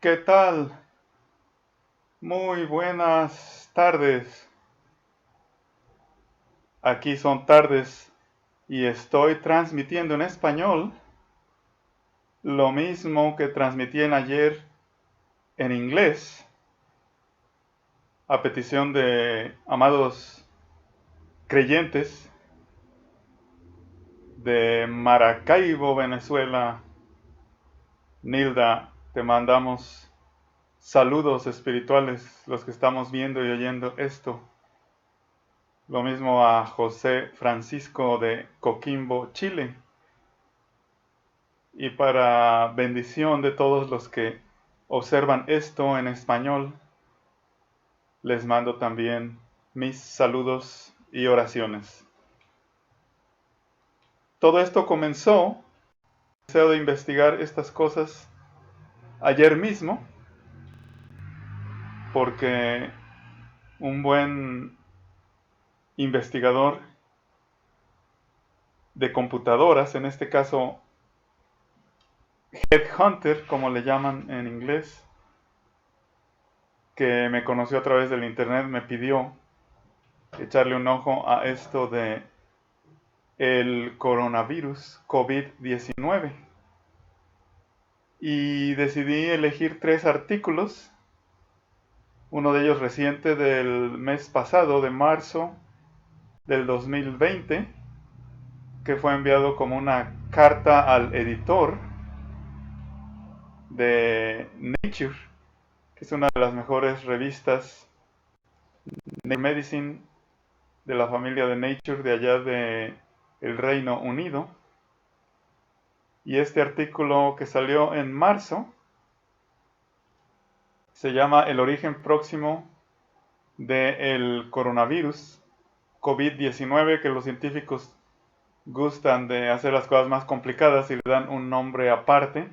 ¿Qué tal? Muy buenas tardes. Aquí son tardes y estoy transmitiendo en español lo mismo que transmití en ayer en inglés a petición de amados creyentes de Maracaibo, Venezuela. Nilda, te mandamos saludos espirituales los que estamos viendo y oyendo esto. Lo mismo a José Francisco de Coquimbo, Chile. Y para bendición de todos los que observan esto en español, les mando también mis saludos y oraciones. Todo esto comenzó, deseo de investigar estas cosas ayer mismo, porque un buen investigador de computadoras, en este caso Headhunter, como le llaman en inglés, que me conoció a través del internet, me pidió echarle un ojo a esto de el coronavirus COVID-19 y decidí elegir 3 artículos, uno de ellos reciente del mes pasado, de marzo del 2020, que fue enviado como una carta al editor de Nature, que es una de las mejores revistas de Medicine de la familia de Nature de allá de el Reino Unido. Y este artículo que salió en marzo se llama El origen próximo del coronavirus COVID-19, que los científicos gustan de hacer las cosas más complicadas y le dan un nombre aparte,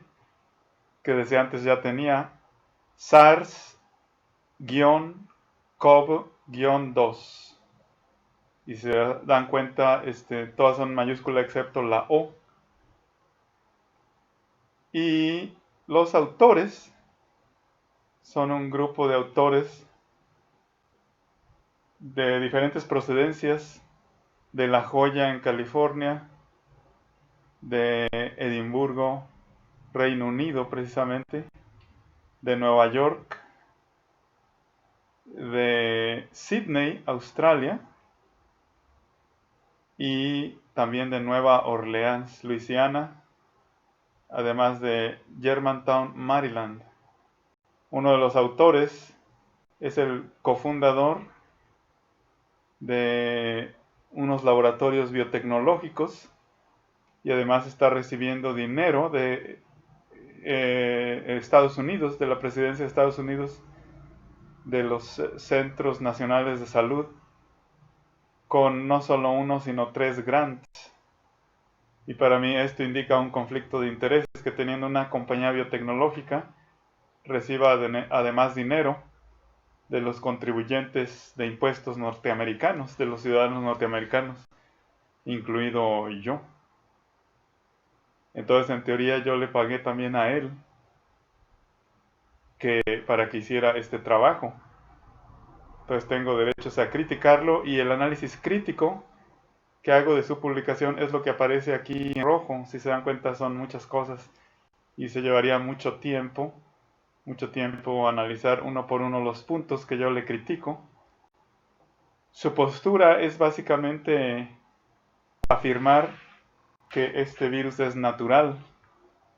que desde antes ya tenía, SARS-CoV-2. Y se dan cuenta, todas son mayúsculas excepto la O. Y los autores son un grupo de autores de diferentes procedencias, de La Joya en California, de Edimburgo, Reino Unido precisamente, de Nueva York, de Sydney, Australia, y también de Nueva Orleans, Luisiana, además de Germantown, Maryland. Uno de los autores es el cofundador de unos laboratorios biotecnológicos y además está recibiendo dinero de Estados Unidos, de la presidencia de Estados Unidos, de los centros nacionales de salud, con no solo uno, sino 3 grants. Y para mí esto indica un conflicto de intereses, que teniendo una compañía biotecnológica reciba además dinero de los contribuyentes de impuestos norteamericanos, de los ciudadanos norteamericanos, incluido yo. Entonces, en teoría, yo le pagué también a él para que hiciera este trabajo. Entonces tengo derechos a criticarlo, y el análisis crítico que hago de su publicación es lo que aparece aquí en rojo. Si se dan cuenta, son muchas cosas y se llevaría mucho tiempo analizar uno por uno los puntos que yo le critico. Su postura es básicamente afirmar que este virus es natural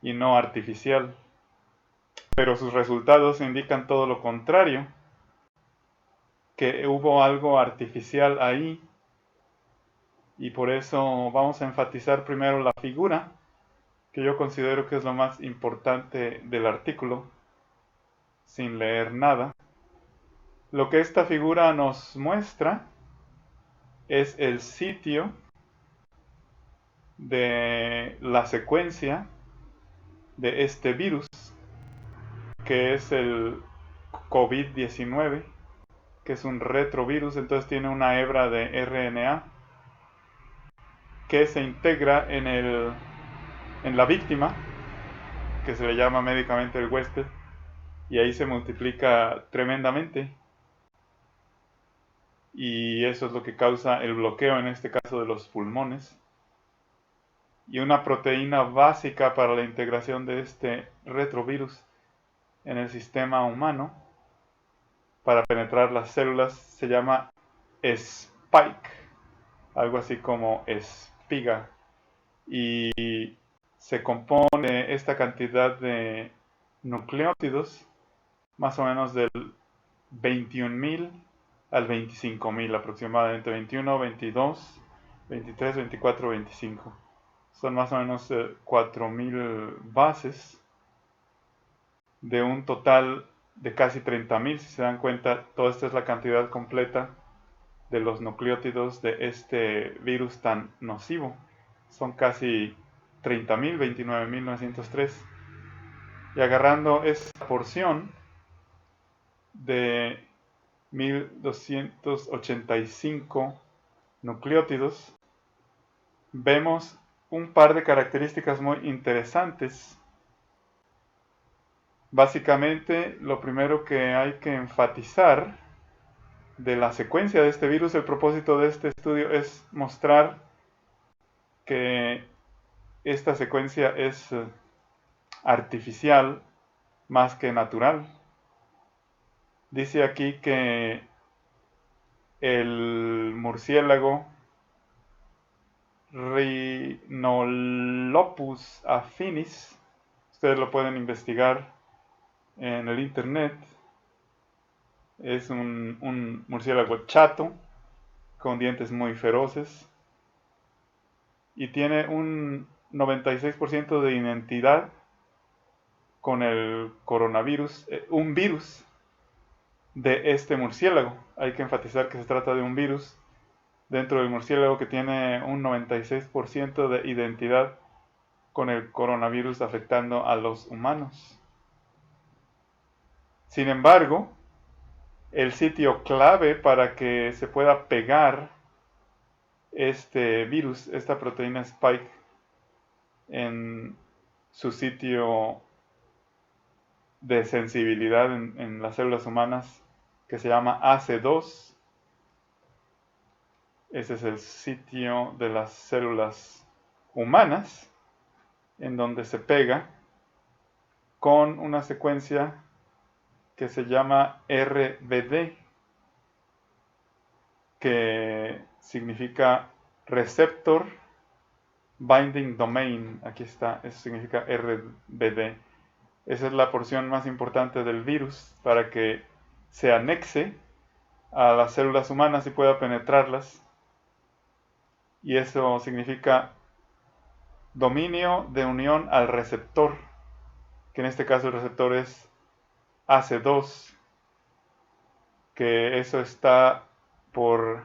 y no artificial, pero sus resultados indican todo lo contrario, que hubo algo artificial ahí, y por eso vamos a enfatizar primero la figura, que yo considero que es lo más importante del artículo, sin leer nada. Lo que esta figura nos muestra es el sitio de la secuencia de este virus, que es el COVID-19, que es un retrovirus. Entonces tiene una hebra de RNA que se integra en la víctima, que se le llama médicamente el huésped, y ahí se multiplica tremendamente. Y eso es lo que causa el bloqueo, en este caso de los pulmones. Y una proteína básica para la integración de este retrovirus en el sistema humano para penetrar las células se llama spike, algo así como espiga. Y se compone esta cantidad de nucleótidos más o menos del 21.000 al 25.000 aproximadamente, 21, 22, 23, 24, 25. Son más o menos 4.000 bases de un total de casi 30.000. Si se dan cuenta, toda esta es la cantidad completa de los nucleótidos de este virus tan nocivo. Son casi 30.000, 29.903. Y agarrando esta porción de 1.285 nucleótidos, vemos un par de características muy interesantes. Básicamente, lo primero que hay que enfatizar de la secuencia de este virus, el propósito de este estudio es mostrar que esta secuencia es artificial más que natural. Dice aquí que el murciélago Rhinolopus affinis, ustedes lo pueden investigar en el internet, es un murciélago chato con dientes muy feroces y tiene un 96% de identidad con el coronavirus, un virus de este murciélago. Hay que enfatizar que se trata de un virus dentro del murciélago que tiene un 96% de identidad con el coronavirus afectando a los humanos. Sin embargo, el sitio clave para que se pueda pegar este virus, esta proteína Spike, en su sitio de sensibilidad en las células humanas, que se llama AC2. Ese es el sitio de las células humanas en donde se pega con una secuencia que se llama RBD, que significa Receptor Binding Domain. Aquí está, eso significa RBD. Esa es la porción más importante del virus para que se anexe a las células humanas y pueda penetrarlas. Y eso significa dominio de unión al receptor, que en este caso el receptor es AC2, que eso está por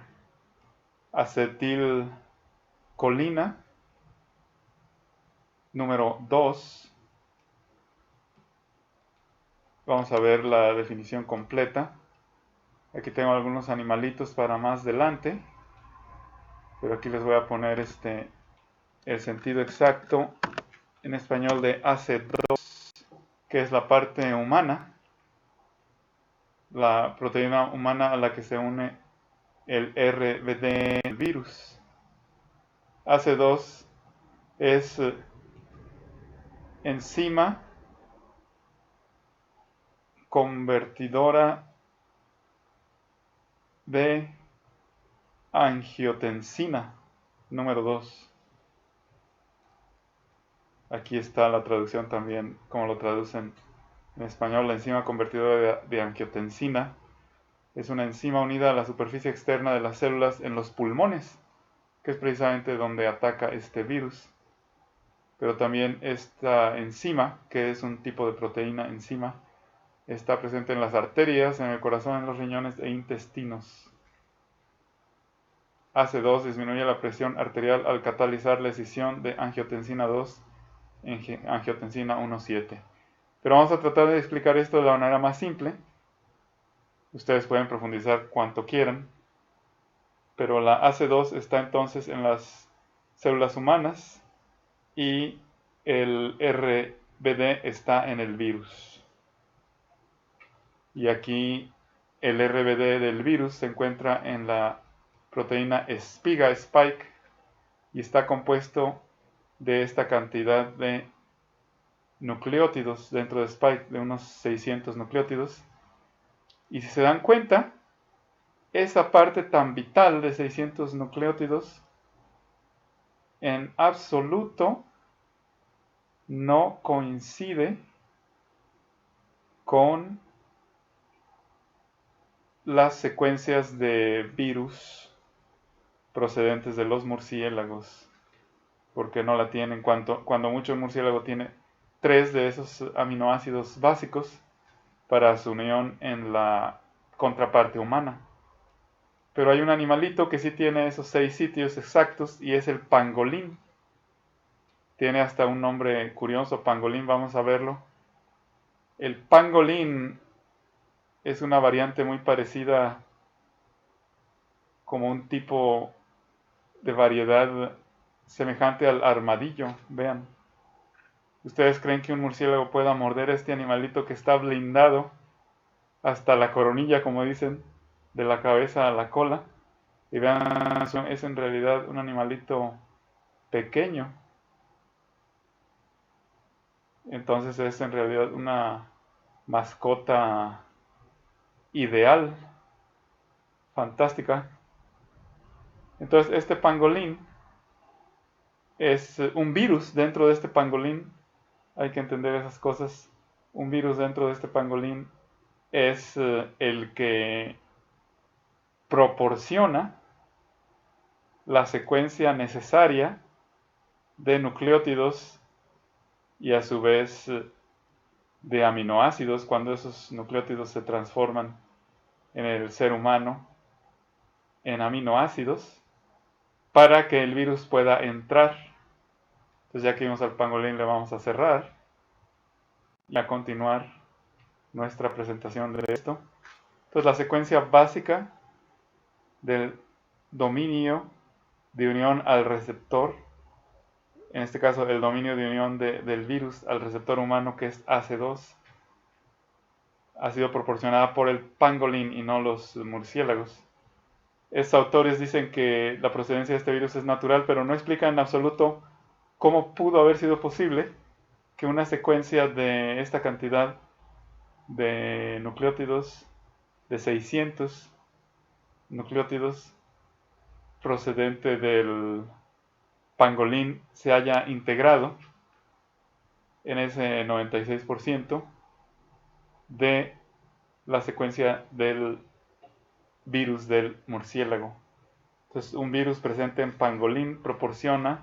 acetilcolina número 2. Vamos a ver la definición completa. Aquí tengo algunos animalitos para más adelante, pero aquí les voy a poner el sentido exacto en español de AC2, que es la parte humana, la proteína humana a la que se une el RBD virus. AC2 es enzima convertidora de angiotensina número 2. Aquí está la traducción también, como lo traducen en español. La enzima convertidora de angiotensina es una enzima unida a la superficie externa de las células en los pulmones, que es precisamente donde ataca este virus. Pero también esta enzima, que es un tipo de proteína enzima, está presente en las arterias, en el corazón, en los riñones e intestinos. AC2 disminuye la presión arterial al catalizar la escisión de angiotensina 2 en angiotensina 1,7. Pero vamos a tratar de explicar esto de la manera más simple. Ustedes pueden profundizar cuanto quieran. Pero la AC2 está entonces en las células humanas y el RBD está en el virus. Y aquí el RBD del virus se encuentra en la proteína spike, y está compuesto de esta cantidad de nucleótidos dentro de spike, de unos 600 nucleótidos. Y si se dan cuenta, esa parte tan vital de 600 nucleótidos en absoluto no coincide con las secuencias de virus procedentes de los murciélagos, porque no la tienen. Cuando mucho el murciélago tiene 3 de esos aminoácidos básicos para su unión en la contraparte humana. Pero hay un animalito que sí tiene esos 6 sitios exactos, y es el pangolín. Tiene hasta un nombre curioso, pangolín, vamos a verlo. El pangolín es una variante muy parecida, como un tipo de variedad semejante al armadillo. Vean, ¿ustedes creen que un murciélago pueda morder a este animalito que está blindado hasta la coronilla, como dicen, de la cabeza a la cola? Y vean, es en realidad un animalito pequeño. Entonces es en realidad una mascota ideal, fantástica. Entonces este pangolín es un virus dentro de este pangolín. Hay que entender esas cosas. Un virus dentro de este pangolín es el que proporciona la secuencia necesaria de nucleótidos y a su vez de aminoácidos, cuando esos nucleótidos se transforman en el ser humano en aminoácidos, para que el virus pueda entrar. Entonces, ya que vimos al pangolín, le vamos a cerrar y a continuar nuestra presentación de esto. Entonces, la secuencia básica del dominio de unión al receptor, en este caso el dominio de unión del virus al receptor humano, que es AC2, ha sido proporcionada por el pangolín y no los murciélagos. Estos autores dicen que la procedencia de este virus es natural, pero no explican en absoluto cómo pudo haber sido posible que una secuencia de esta cantidad de nucleótidos, de 600 nucleótidos, procedente del pangolín, se haya integrado en ese 96% de la secuencia del virus del murciélago. Entonces, un virus presente en pangolín proporciona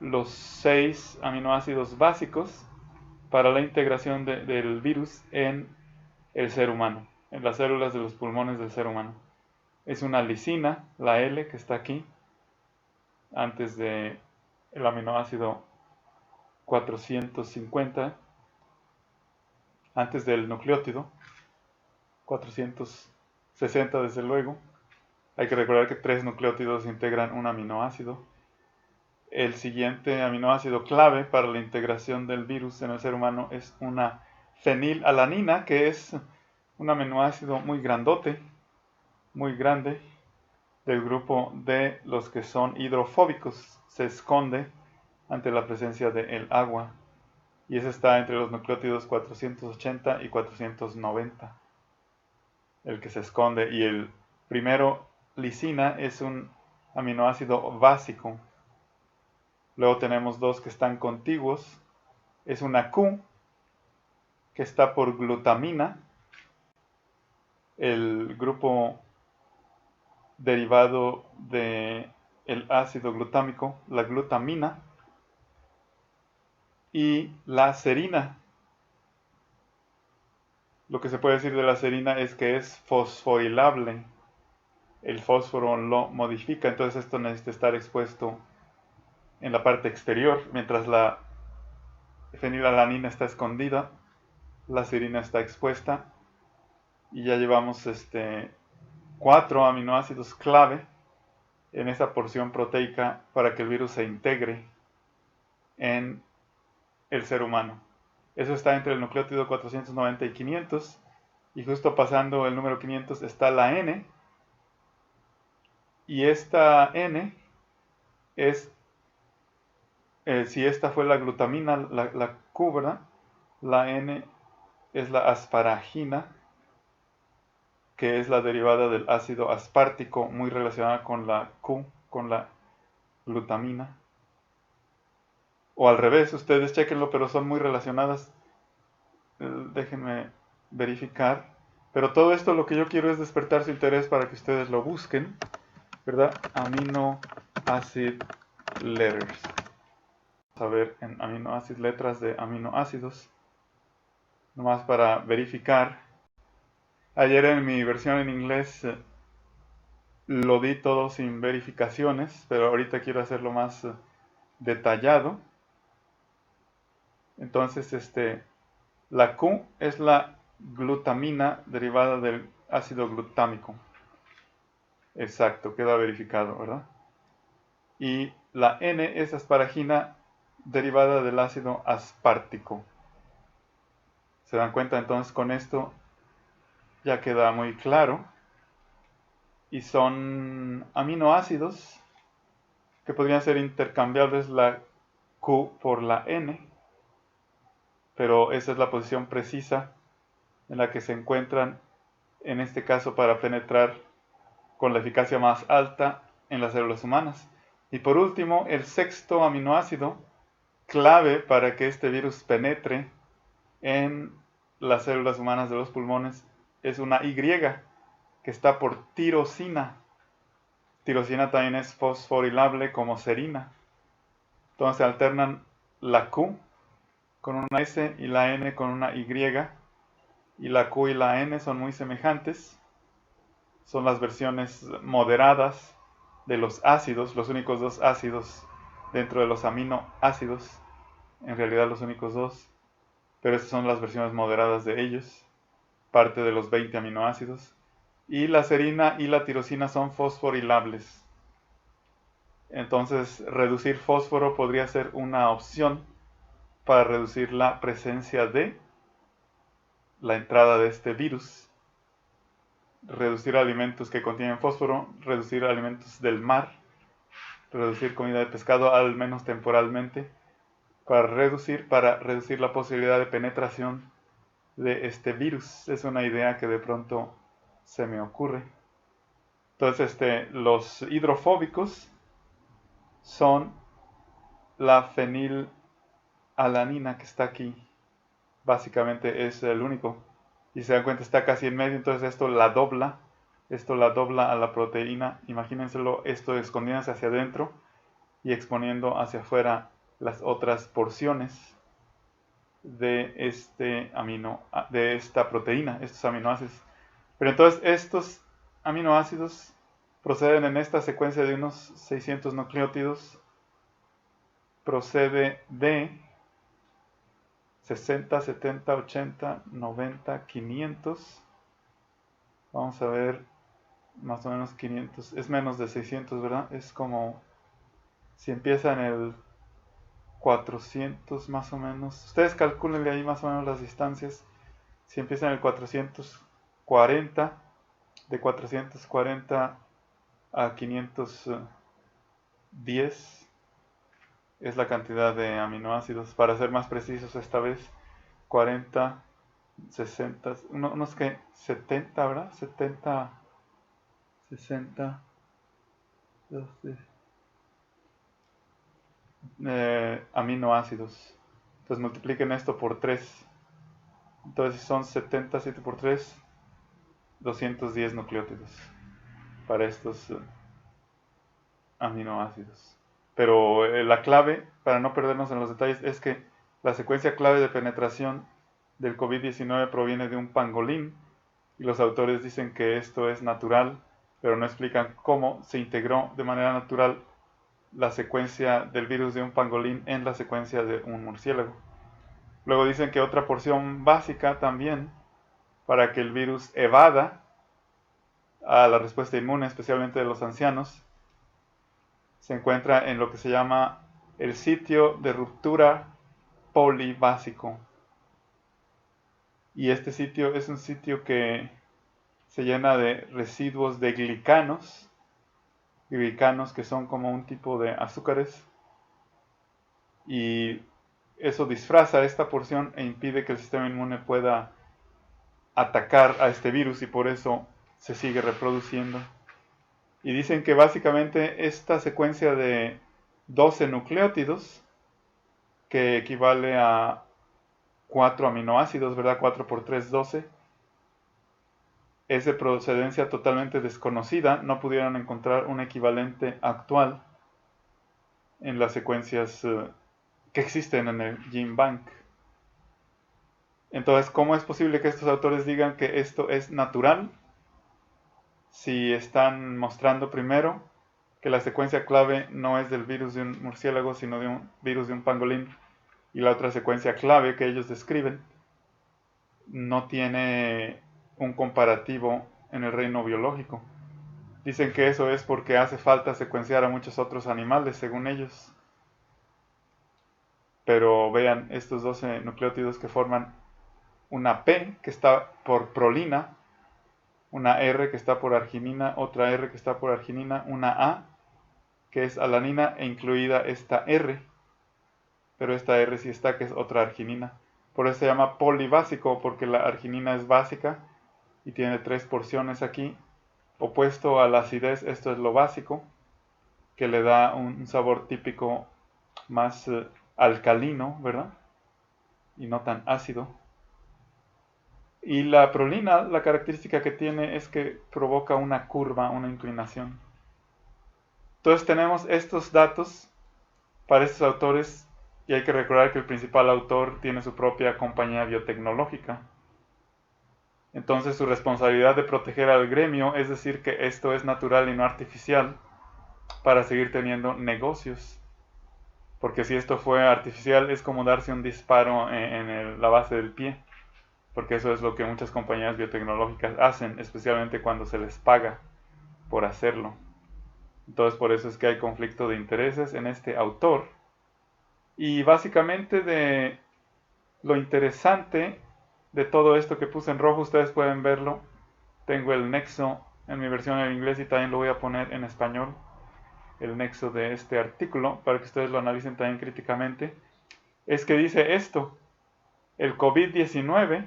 los 6 aminoácidos básicos para la integración del virus en el ser humano, en las células de los pulmones del ser humano. Es una lisina, la L que está aquí, antes de el aminoácido 450, antes del nucleótido 460, desde luego. Hay que recordar que 3 nucleótidos integran un aminoácido. El siguiente aminoácido clave para la integración del virus en el ser humano es una fenilalanina, que es un aminoácido muy grandote, muy grande, del grupo de los que son hidrofóbicos. Se esconde ante la presencia del agua, y ese está entre los nucleótidos 480 y 490, el que se esconde. Y el primero, lisina, es un aminoácido básico. Luego tenemos 2 que están contiguos. Es una Q, que está por glutamina, el grupo derivado del ácido glutámico, la glutamina. Y la serina. Lo que se puede decir de la serina es que es fosforilable. El fósforo lo modifica, entonces esto necesita estar expuesto en la parte exterior. Mientras la fenilalanina está escondida, la serina está expuesta. Y ya llevamos 4 aminoácidos clave en esa porción proteica para que el virus se integre en el ser humano. Eso está entre el nucleótido 490 y 500. y justo pasando el número 500 está la N, y esta N es, si esta fue la glutamina, la Q, ¿verdad? La N es la asparagina, que es la derivada del ácido aspartico, muy relacionada con la Q, con la glutamina. O al revés, ustedes chequenlo, pero son muy relacionadas. Déjenme verificar. Pero todo esto lo que yo quiero es despertar su interés para que ustedes lo busquen, ¿verdad? Amino acid letters. Vamos a ver en amino acid, letras de aminoácidos. Nomás para verificar. Ayer en mi versión en inglés lo di todo sin verificaciones, pero ahorita quiero hacerlo más detallado. Entonces, la Q es la glutamina derivada del ácido glutámico. Exacto, queda verificado, ¿verdad? Y la N es asparagina derivada del ácido aspartico. ¿Se dan cuenta? Entonces con esto ya queda muy claro. Y son aminoácidos que podrían ser intercambiables la Q por la N, pero esa es la posición precisa en la que se encuentran, en este caso para penetrar con la eficacia más alta en las células humanas. Y por último, el sexto aminoácido clave para que este virus penetre en las células humanas de los pulmones es una Y, que está por tirosina. Tirosina también es fosforilable como serina. Entonces se alternan la Q con una S y la N con una Y. Y la Q y la N son muy semejantes. Son las versiones moderadas de los ácidos, los únicos dos ácidos dentro de los aminoácidos. En realidad los únicos dos. Pero estas son las versiones moderadas de ellos. Parte de los 20 aminoácidos. Y la serina y la tirosina son fosforilables. Entonces, reducir fósforo podría ser una opción para reducir la presencia de la entrada de este virus. Reducir alimentos que contienen fósforo, reducir alimentos del mar, reducir comida de pescado al menos temporalmente, para reducir la posibilidad de penetración de este virus. Es una idea que de pronto se me ocurre. Entonces, los hidrofóbicos son la fenilalanina que está aquí. Básicamente es el único. Y se dan cuenta, está casi en medio, entonces esto la dobla a la proteína. Imagínenselo, esto escondiéndose hacia adentro y exponiendo hacia afuera las otras porciones de de esta proteína, estos aminoácidos. Pero entonces estos aminoácidos proceden en esta secuencia de unos 600 nucleótidos, procede de 60, 70, 80, 90, 500. Vamos a ver, más o menos 500. Es menos de 600, ¿verdad? Es como si empieza en el 400 más o menos. Ustedes calculenle ahí más o menos las distancias. Si empieza en el 440, de 440 a 510 es la cantidad de aminoácidos. Para ser más precisos esta vez, 40, 60, unos que 70, ¿verdad? 70, 60, 12, aminoácidos. Entonces multipliquen esto por 3. Entonces son 70, 7 por 3, 210 nucleótidos para estos aminoácidos. Pero la clave, para no perdernos en los detalles, es que la secuencia clave de penetración del COVID-19 proviene de un pangolín, y los autores dicen que esto es natural, pero no explican cómo se integró de manera natural la secuencia del virus de un pangolín en la secuencia de un murciélago. Luego dicen que otra porción básica también para que el virus evada a la respuesta inmune, especialmente de los ancianos, se encuentra en lo que se llama el sitio de ruptura polibásico. y este sitio es un sitio que se llena de residuos de glicanos que son como un tipo de azúcares, y eso disfraza esta porción e impide que el sistema inmune pueda atacar a este virus, y por eso se sigue reproduciendo. Y dicen que básicamente esta secuencia de 12 nucleótidos, que equivale a 4 aminoácidos, ¿verdad? 4 por 3, 12, es de procedencia totalmente desconocida. No pudieron encontrar un equivalente actual en las secuencias que existen en el Gene Bank. Entonces, ¿cómo es posible que estos autores digan que esto es natural si están mostrando primero que la secuencia clave no es del virus de un murciélago, sino de un virus de un pangolín, y la otra secuencia clave que ellos describen no tiene un comparativo en el reino biológico? Dicen que eso es porque hace falta secuenciar a muchos otros animales, según ellos. Pero vean estos 12 nucleótidos que forman una P que está por prolina, una R que está por arginina, otra R que está por arginina, una A que es alanina e incluida esta R, pero esta R sí está, que es otra arginina. Por eso se llama polibásico, porque la arginina es básica y tiene 3 porciones aquí. Opuesto a la acidez, esto es lo básico, que le da un sabor típico más alcalino, ¿verdad? Y no tan ácido. Y la prolina, la característica que tiene es que provoca una curva, una inclinación. Entonces tenemos estos datos para estos autores, y hay que recordar que el principal autor tiene su propia compañía biotecnológica. Entonces su responsabilidad de proteger al gremio es decir que esto es natural y no artificial, para seguir teniendo negocios. Porque si esto fue artificial es como darse un disparo en la base del pie, porque eso es lo que muchas compañías biotecnológicas hacen, especialmente cuando se les paga por hacerlo. Entonces por eso es que hay conflicto de intereses en este autor. Y básicamente de lo interesante de todo esto que puse en rojo, ustedes pueden verlo. Tengo el nexo en mi versión en inglés y también lo voy a poner en español, el nexo de este artículo, para que ustedes lo analicen también críticamente. Es que dice esto: el COVID-19,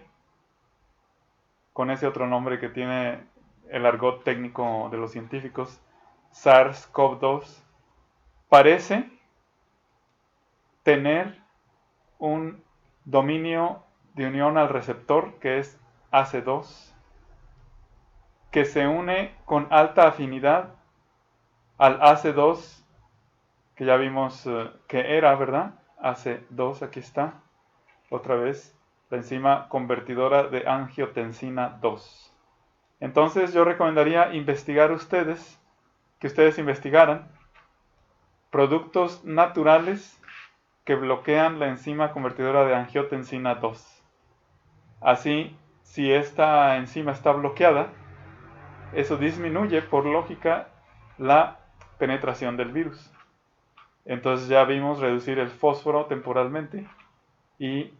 con ese otro nombre que tiene el argot técnico de los científicos, SARS-CoV-2, parece tener un dominio de unión al receptor, que es AC2, que se une con alta afinidad al AC2, que ya vimos que era, ¿verdad? AC2, aquí está, otra vez, la enzima convertidora de angiotensina 2. Entonces yo recomendaría investigar ustedes, que ustedes investigaran productos naturales que bloquean la enzima convertidora de angiotensina 2. Así, si esta enzima está bloqueada, eso disminuye, por lógica, la penetración del virus. Entonces ya vimos reducir el fósforo temporalmente y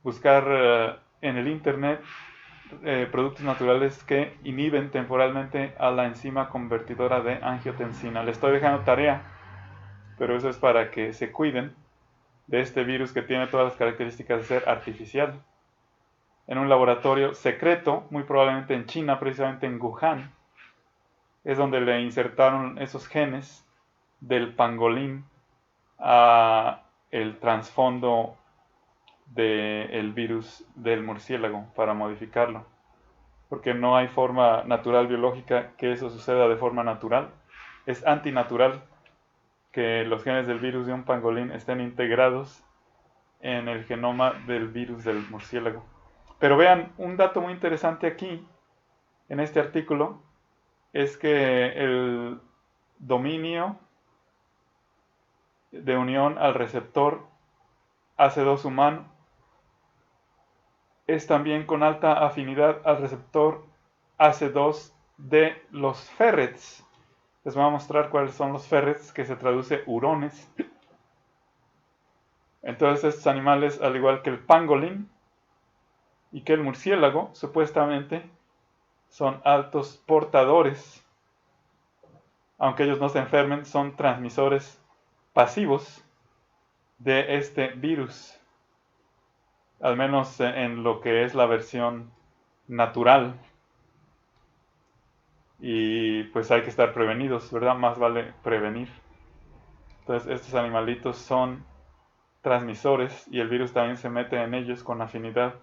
buscar en el internet productos naturales que inhiben temporalmente a la enzima convertidora de angiotensina. Les estoy dejando tarea, pero eso es para que se cuiden de este virus que tiene todas las características de ser artificial. En un laboratorio secreto, muy probablemente en China, precisamente en Wuhan, es donde le insertaron esos genes del pangolín a el trasfondo del virus del murciélago para modificarlo. Porque no hay forma natural biológica que eso suceda de forma natural. Es antinatural que los genes del virus de un pangolín estén integrados en el genoma del virus del murciélago. Pero vean, un dato muy interesante aquí, en este artículo, es que el dominio de unión al receptor AC2 humano es también con alta afinidad al receptor AC2 de los ferrets. Les voy a mostrar cuáles son los ferrets, que se traduce hurones. Entonces estos animales, al igual que el pangolín, y que el murciélago supuestamente son altos portadores, aunque ellos no se enfermen, son transmisores pasivos de este virus, al menos en lo que es la versión natural. Y pues hay que estar prevenidos, ¿verdad? Más vale prevenir. Entonces estos animalitos son transmisores y el virus también se mete en ellos con afinidad,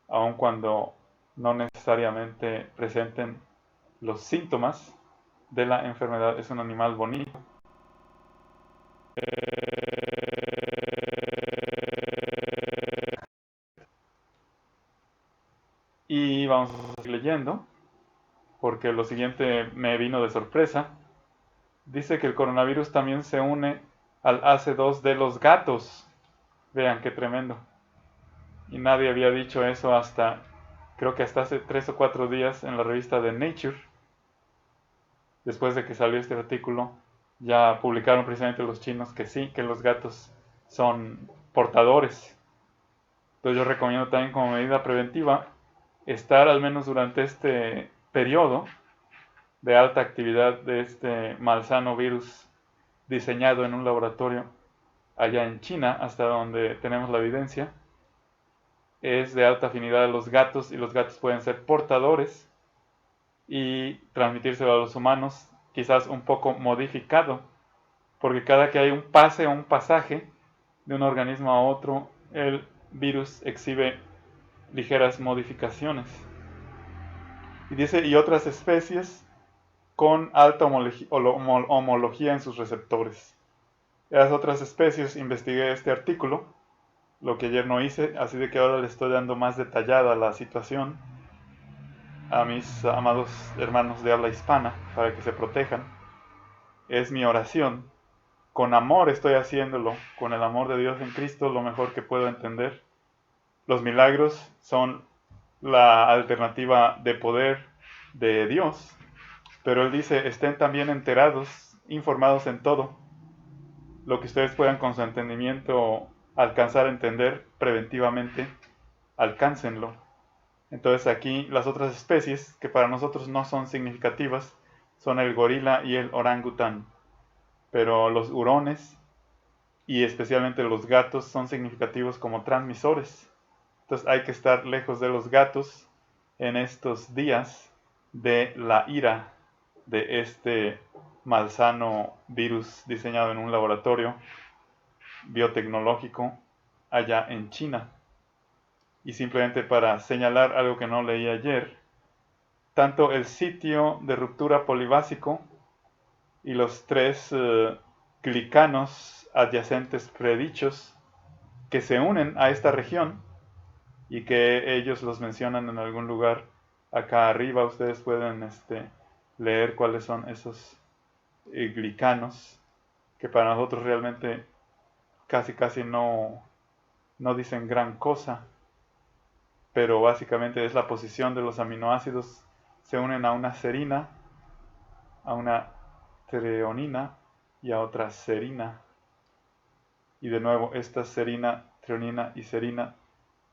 aun cuando no necesariamente presenten los síntomas de la enfermedad. Es un animal bonito. Y vamos a seguir leyendo, porque lo siguiente me vino de sorpresa. Dice que el coronavirus también se une al AC2 de los gatos. Vean qué tremendo. Y nadie había dicho eso hasta, creo que hasta hace 3 o 4 días en la revista de Nature. Después de que salió este artículo, ya publicaron precisamente los chinos que sí, que los gatos son portadores. Entonces yo recomiendo también como medida preventiva estar al menos durante este periodo de alta actividad de este malsano virus diseñado en un laboratorio allá en China, hasta donde tenemos la evidencia, es de alta afinidad a los gatos y los gatos pueden ser portadores y transmitírselo a los humanos, quizás un poco modificado, porque cada que hay un pase o un pasaje de un organismo a otro, el virus exhibe ligeras modificaciones. Y dice, y otras especies con alta homología en sus receptores. Las otras especies, investigué este artículo, lo que ayer no hice, así de que ahora le estoy dando más detallada la situación a mis amados hermanos de habla hispana para que se protejan. Es mi oración. Con amor estoy haciéndolo, con el amor de Dios en Cristo, lo mejor que puedo entender. Los milagros son la alternativa de poder de Dios, pero Él dice, estén también enterados, informados en todo, lo que ustedes puedan con su entendimiento alcanzar a entender preventivamente, alcáncenlo. Entonces aquí las otras especies que para nosotros no son significativas son el gorila y el orangután, pero los hurones y especialmente los gatos son significativos como transmisores. Entonces hay que estar lejos de los gatos en estos días de la ira de este malsano virus diseñado en un laboratorio biotecnológico allá en China. Y simplemente para señalar algo que no leí ayer, tanto el sitio de ruptura polibásico y los 3 glicanos adyacentes predichos que se unen a esta región y que ellos los mencionan en algún lugar acá arriba. Ustedes pueden leer cuáles son esos glicanos, que para nosotros realmente casi no dicen gran cosa, pero básicamente es la posición de los aminoácidos, se unen a una serina, a una treonina y a otra serina. Y de nuevo, esta serina, treonina y serina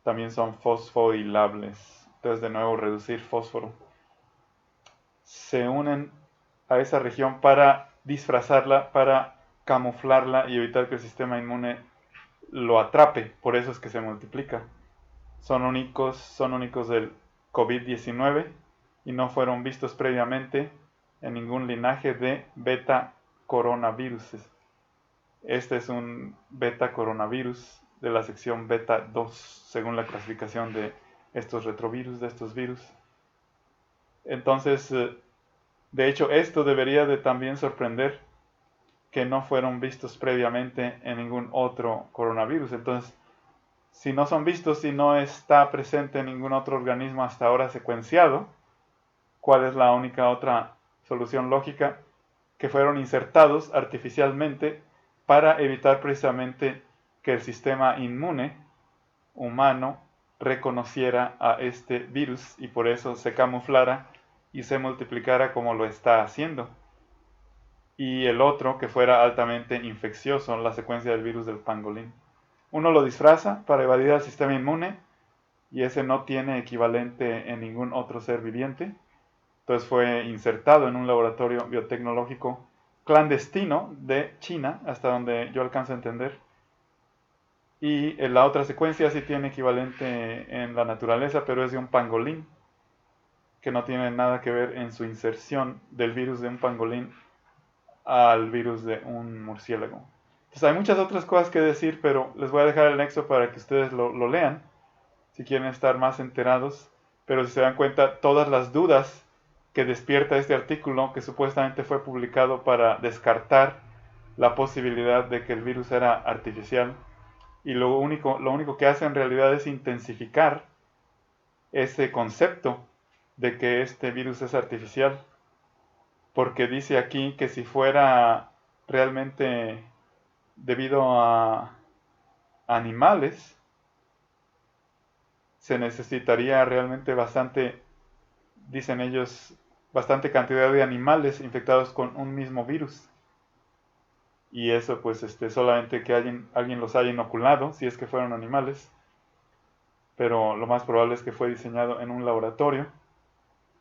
también son fosforilables. Entonces, de nuevo, reducir fósforo. Se unen a esa región para disfrazarla, para camuflarla y evitar que el sistema inmune lo atrape. Por eso es que se multiplica. Son únicos del COVID-19 y no fueron vistos previamente en ningún linaje de beta coronavirus. Este es un beta coronavirus de la sección beta 2, según la clasificación de estos retrovirus, de estos virus. Entonces, de hecho, esto debería de también sorprender que no fueron vistos previamente en ningún otro coronavirus. Entonces, si no son vistos y no está presente en ningún otro organismo hasta ahora secuenciado, ¿cuál es la única otra solución lógica? Que fueron insertados artificialmente para evitar precisamente que el sistema inmune humano reconociera a este virus y por eso se camuflara y se multiplicara como lo está haciendo. Y el otro que fuera altamente infeccioso, la secuencia del virus del pangolín. Uno lo disfraza para evadir al sistema inmune y ese no tiene equivalente en ningún otro ser viviente. Entonces fue insertado en un laboratorio biotecnológico clandestino de China, hasta donde yo alcanzo a entender. Y en la otra secuencia sí tiene equivalente en la naturaleza, pero es de un pangolín, que no tiene nada que ver en su inserción del virus de un pangolín al virus de un murciélago. Entonces hay muchas otras cosas que decir, pero les voy a dejar el nexo para que ustedes lo lean, si quieren estar más enterados. Pero si se dan cuenta, todas las dudas que despierta este artículo, que supuestamente fue publicado para descartar la posibilidad de que el virus era artificial, y lo único que hace en realidad es intensificar ese concepto de que este virus es artificial, porque dice aquí que si fuera realmente debido a animales, se necesitaría realmente bastante, dicen ellos, bastante cantidad de animales infectados con un mismo virus. Y eso pues solamente que alguien los haya inoculado, si es que fueron animales, pero lo más probable es que fue diseñado en un laboratorio.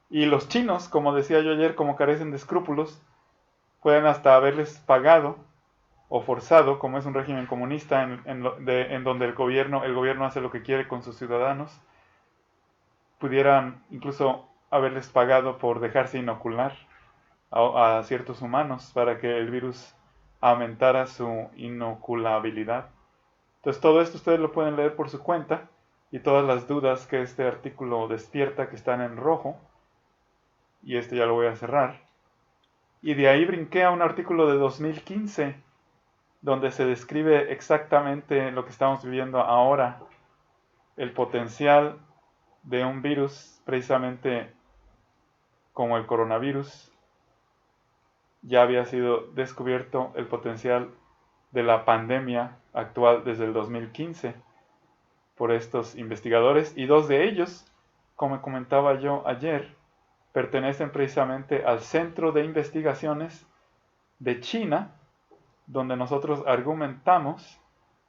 Y los chinos, como decía yo ayer, como carecen de escrúpulos, pueden hasta haberles pagado o forzado, como es un régimen comunista en donde el gobierno hace lo que quiere con sus ciudadanos, pudieran incluso haberles pagado por dejarse inocular a ciertos humanos para que el virus aumentara su inoculabilidad. Entonces todo esto ustedes lo pueden leer por su cuenta, y todas las dudas que este artículo despierta, que están en rojo, y ya lo voy a cerrar. Y de ahí brinqué a un artículo de 2015 donde se describe exactamente lo que estamos viviendo ahora, el potencial de un virus precisamente como el coronavirus. Ya había sido descubierto el potencial de la pandemia actual desde el 2015 por estos investigadores, y dos de ellos, como comentaba yo ayer, pertenecen precisamente al Centro de Investigaciones de China, donde nosotros argumentamos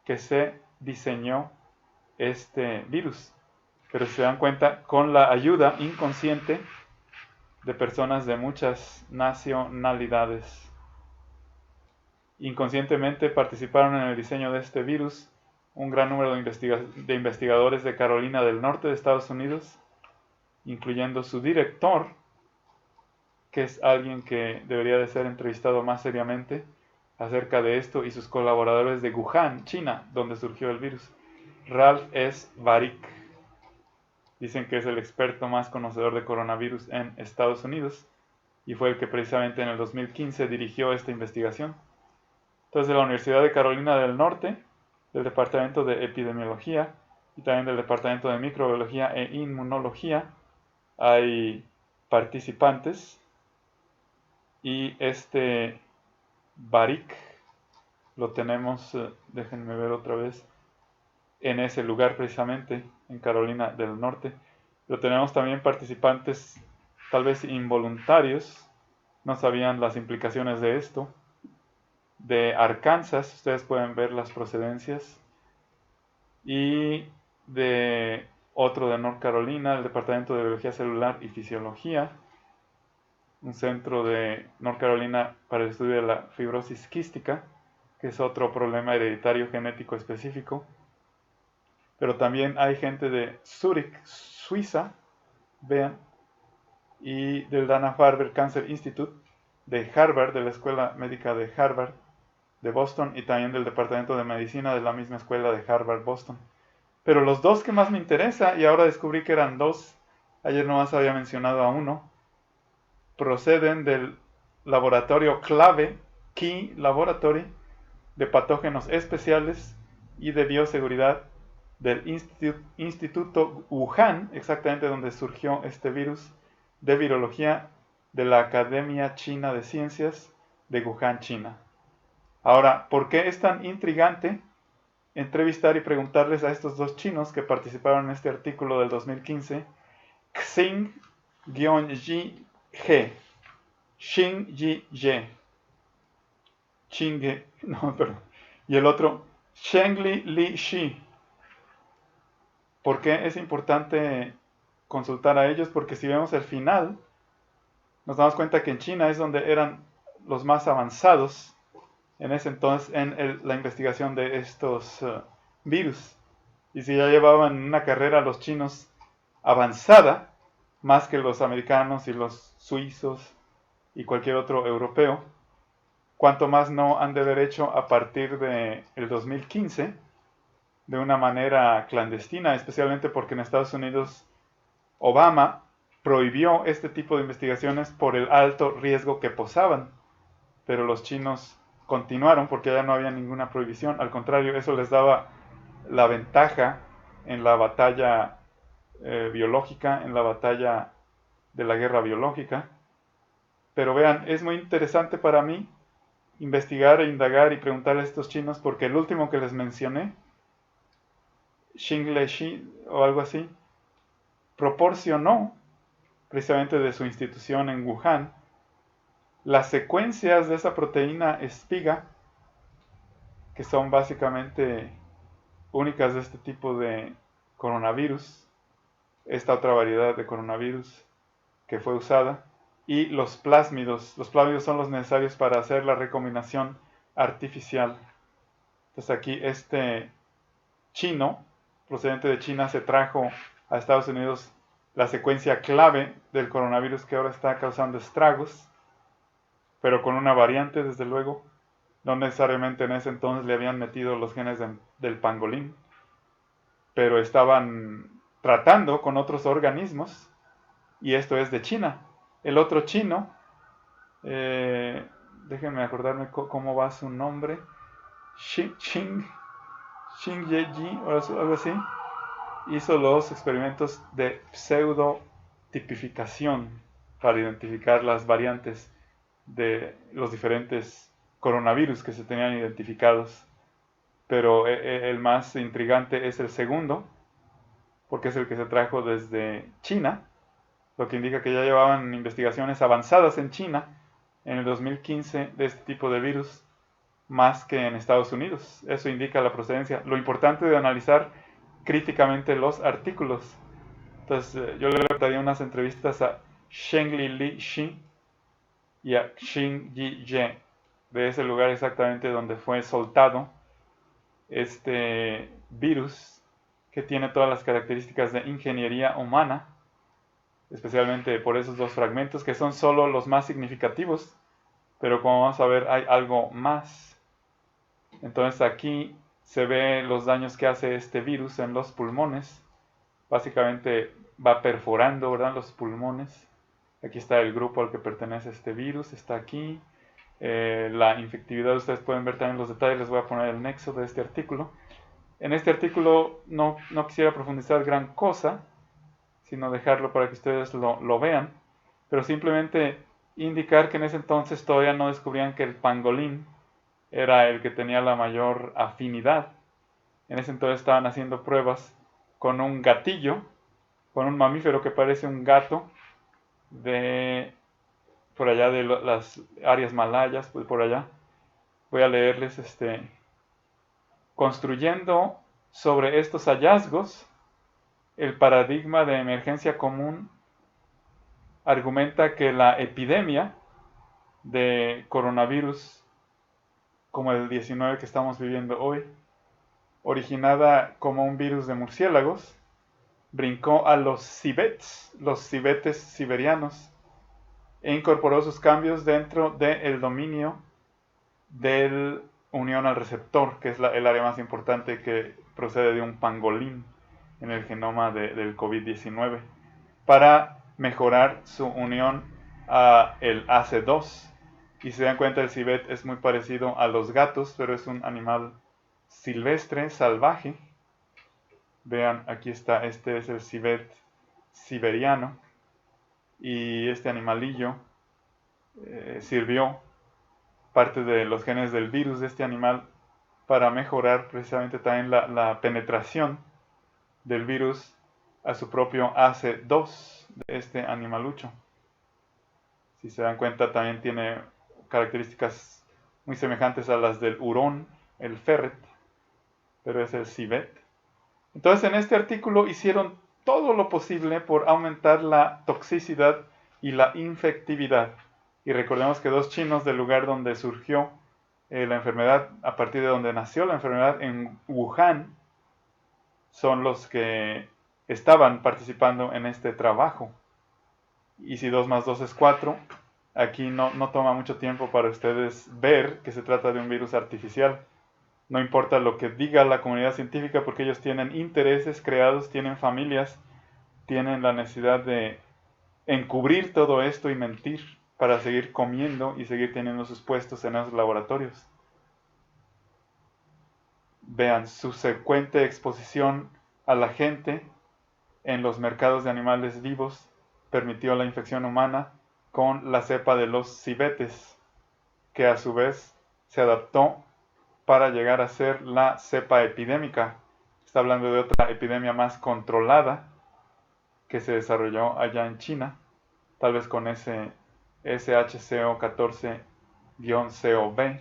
que se diseñó este virus. Pero si se dan cuenta, con la ayuda inconsciente de personas de muchas nacionalidades. Inconscientemente participaron en el diseño de este virus un gran número de investigadores de Carolina del Norte de Estados Unidos, incluyendo su director, que es alguien que debería de ser entrevistado más seriamente acerca de esto, y sus colaboradores de Wuhan, China, donde surgió el virus. Ralph S. Baric. Dicen que es el experto más conocedor de coronavirus en Estados Unidos, y fue el que precisamente en el 2015 dirigió esta investigación. Entonces, de la Universidad de Carolina del Norte, del Departamento de Epidemiología y también del Departamento de Microbiología e Inmunología, hay participantes, y este Baric lo tenemos, déjenme ver otra vez, en ese lugar precisamente, en Carolina del Norte. Pero tenemos también participantes tal vez involuntarios, no sabían las implicaciones de esto, de Arkansas, ustedes pueden ver las procedencias, y de otro de North Carolina, el Departamento de Biología Celular y Fisiología, un centro de North Carolina para el estudio de la fibrosis quística, que es otro problema hereditario genético específico. Pero también hay gente de Zurich, Suiza, vean, y del Dana-Farber Cancer Institute, de Harvard, de la Escuela Médica de Harvard, de Boston, y también del Departamento de Medicina de la misma escuela de Harvard, Boston. Pero los dos que más me interesa, y ahora descubrí que eran dos, ayer nomás había mencionado a uno, proceden del laboratorio clave, Key Laboratory, de patógenos especiales y de bioseguridad del Instituto Wuhan, exactamente donde surgió este virus, de virología de la Academia China de Ciencias de Wuhan, China. Ahora, ¿por qué es tan intrigante entrevistar y preguntarles a estos dos chinos que participaron en este artículo del 2015? Xing-Ji He, Xing-Ji Ye, no, perdón, y el otro Shengli Li Shi. ¿Por qué es importante consultar a ellos? Porque si vemos el final, nos damos cuenta que en China es donde eran los más avanzados en ese entonces en la investigación de estos virus. Y si ya llevaban una carrera los chinos avanzada, más que los americanos y los suizos y cualquier otro europeo, cuánto más no han de haber hecho a partir del 2015 de una manera clandestina, especialmente porque en Estados Unidos Obama prohibió este tipo de investigaciones por el alto riesgo que posaban, pero los chinos continuaron porque ya no había ninguna prohibición. Al contrario, eso les daba la ventaja en la batalla biológica, en la batalla de la guerra biológica. Pero vean, es muy interesante para mí investigar e indagar y preguntarle a estos chinos porque el último que les mencioné, Xing Shi o algo así, proporcionó precisamente de su institución en Wuhan las secuencias de esa proteína espiga, que son básicamente únicas de este tipo de coronavirus, esta otra variedad de coronavirus que fue usada, y los plásmidos. Los plásmidos son los necesarios para hacer la recombinación artificial. Entonces aquí este chino, procedente de China, se trajo a Estados Unidos la secuencia clave del coronavirus que ahora está causando estragos, pero con una variante, desde luego. No necesariamente en ese entonces le habían metido los genes del pangolín, pero estaban tratando con otros organismos, y esto es de China. El otro chino, déjenme acordarme cómo va su nombre, Xing Yeji o algo así, hizo los experimentos de pseudotipificación para identificar las variantes de los diferentes coronavirus que se tenían identificados. Pero el más intrigante es el segundo, porque es el que se trajo desde China, lo que indica que ya llevaban investigaciones avanzadas en China en el 2015 de este tipo de virus, más que en Estados Unidos. Eso indica la procedencia. Lo importante de analizar críticamente los artículos. Entonces yo le daría unas entrevistas a Shengli Shi y a Xing Yi Ye, de ese lugar exactamente donde fue soltado este virus que tiene todas las características de ingeniería humana, especialmente por esos dos fragmentos que son solo los más significativos, pero como vamos a ver hay algo más. Entonces aquí se ve los daños que hace este virus en los pulmones. Básicamente va perforando, ¿verdad?, los pulmones. Aquí está el grupo al que pertenece este virus, está aquí. La infectividad, ustedes pueden ver también los detalles, les voy a poner el nexo de este artículo. En este artículo no quisiera profundizar gran cosa, sino dejarlo para que ustedes lo vean, pero simplemente indicar que en ese entonces todavía no descubrían que el pangolín era el que tenía la mayor afinidad. En ese entonces estaban haciendo pruebas con un gatillo, con un mamífero que parece un gato, de por allá de las áreas malayas, pues por allá. Voy a leerles construyendo sobre estos hallazgos, el paradigma de emergencia común argumenta que la epidemia de coronavirus como el 19 que estamos viviendo hoy, originada como un virus de murciélagos, brincó a los civetes siberianos, e incorporó sus cambios dentro del dominio del unión al receptor, que es el área más importante que procede de un pangolín en el genoma del COVID-19, para mejorar su unión a el AC2. Y si se dan cuenta, el civet es muy parecido a los gatos, pero es un animal silvestre, salvaje. Vean, aquí está, este es el civet siberiano, y este animalillo sirvió parte de los genes del virus de este animal para mejorar precisamente también la penetración del virus a su propio AC2 de este animalucho. Si se dan cuenta, también tiene características muy semejantes a las del hurón, el ferret, pero es el civet. Entonces en este artículo hicieron todo lo posible por aumentar la toxicidad y la infectividad. Y recordemos que 2 chinos del lugar donde surgió la enfermedad, a partir de donde nació la enfermedad en Wuhan, son los que estaban participando en este trabajo. Y si 2 más 2 es 4, aquí no toma mucho tiempo para ustedes ver que se trata de un virus artificial. No importa lo que diga la comunidad científica, porque ellos tienen intereses creados, tienen familias, tienen la necesidad de encubrir todo esto y mentir para seguir comiendo y seguir teniendo sus puestos en esos laboratorios. Vean, su subsecuente exposición a la gente en los mercados de animales vivos permitió la infección humana con la cepa de los civetes, que a su vez se adaptó para llegar a ser la cepa epidémica. Está hablando de otra epidemia más controlada que se desarrolló allá en China, tal vez con ese SHCO14-CoV.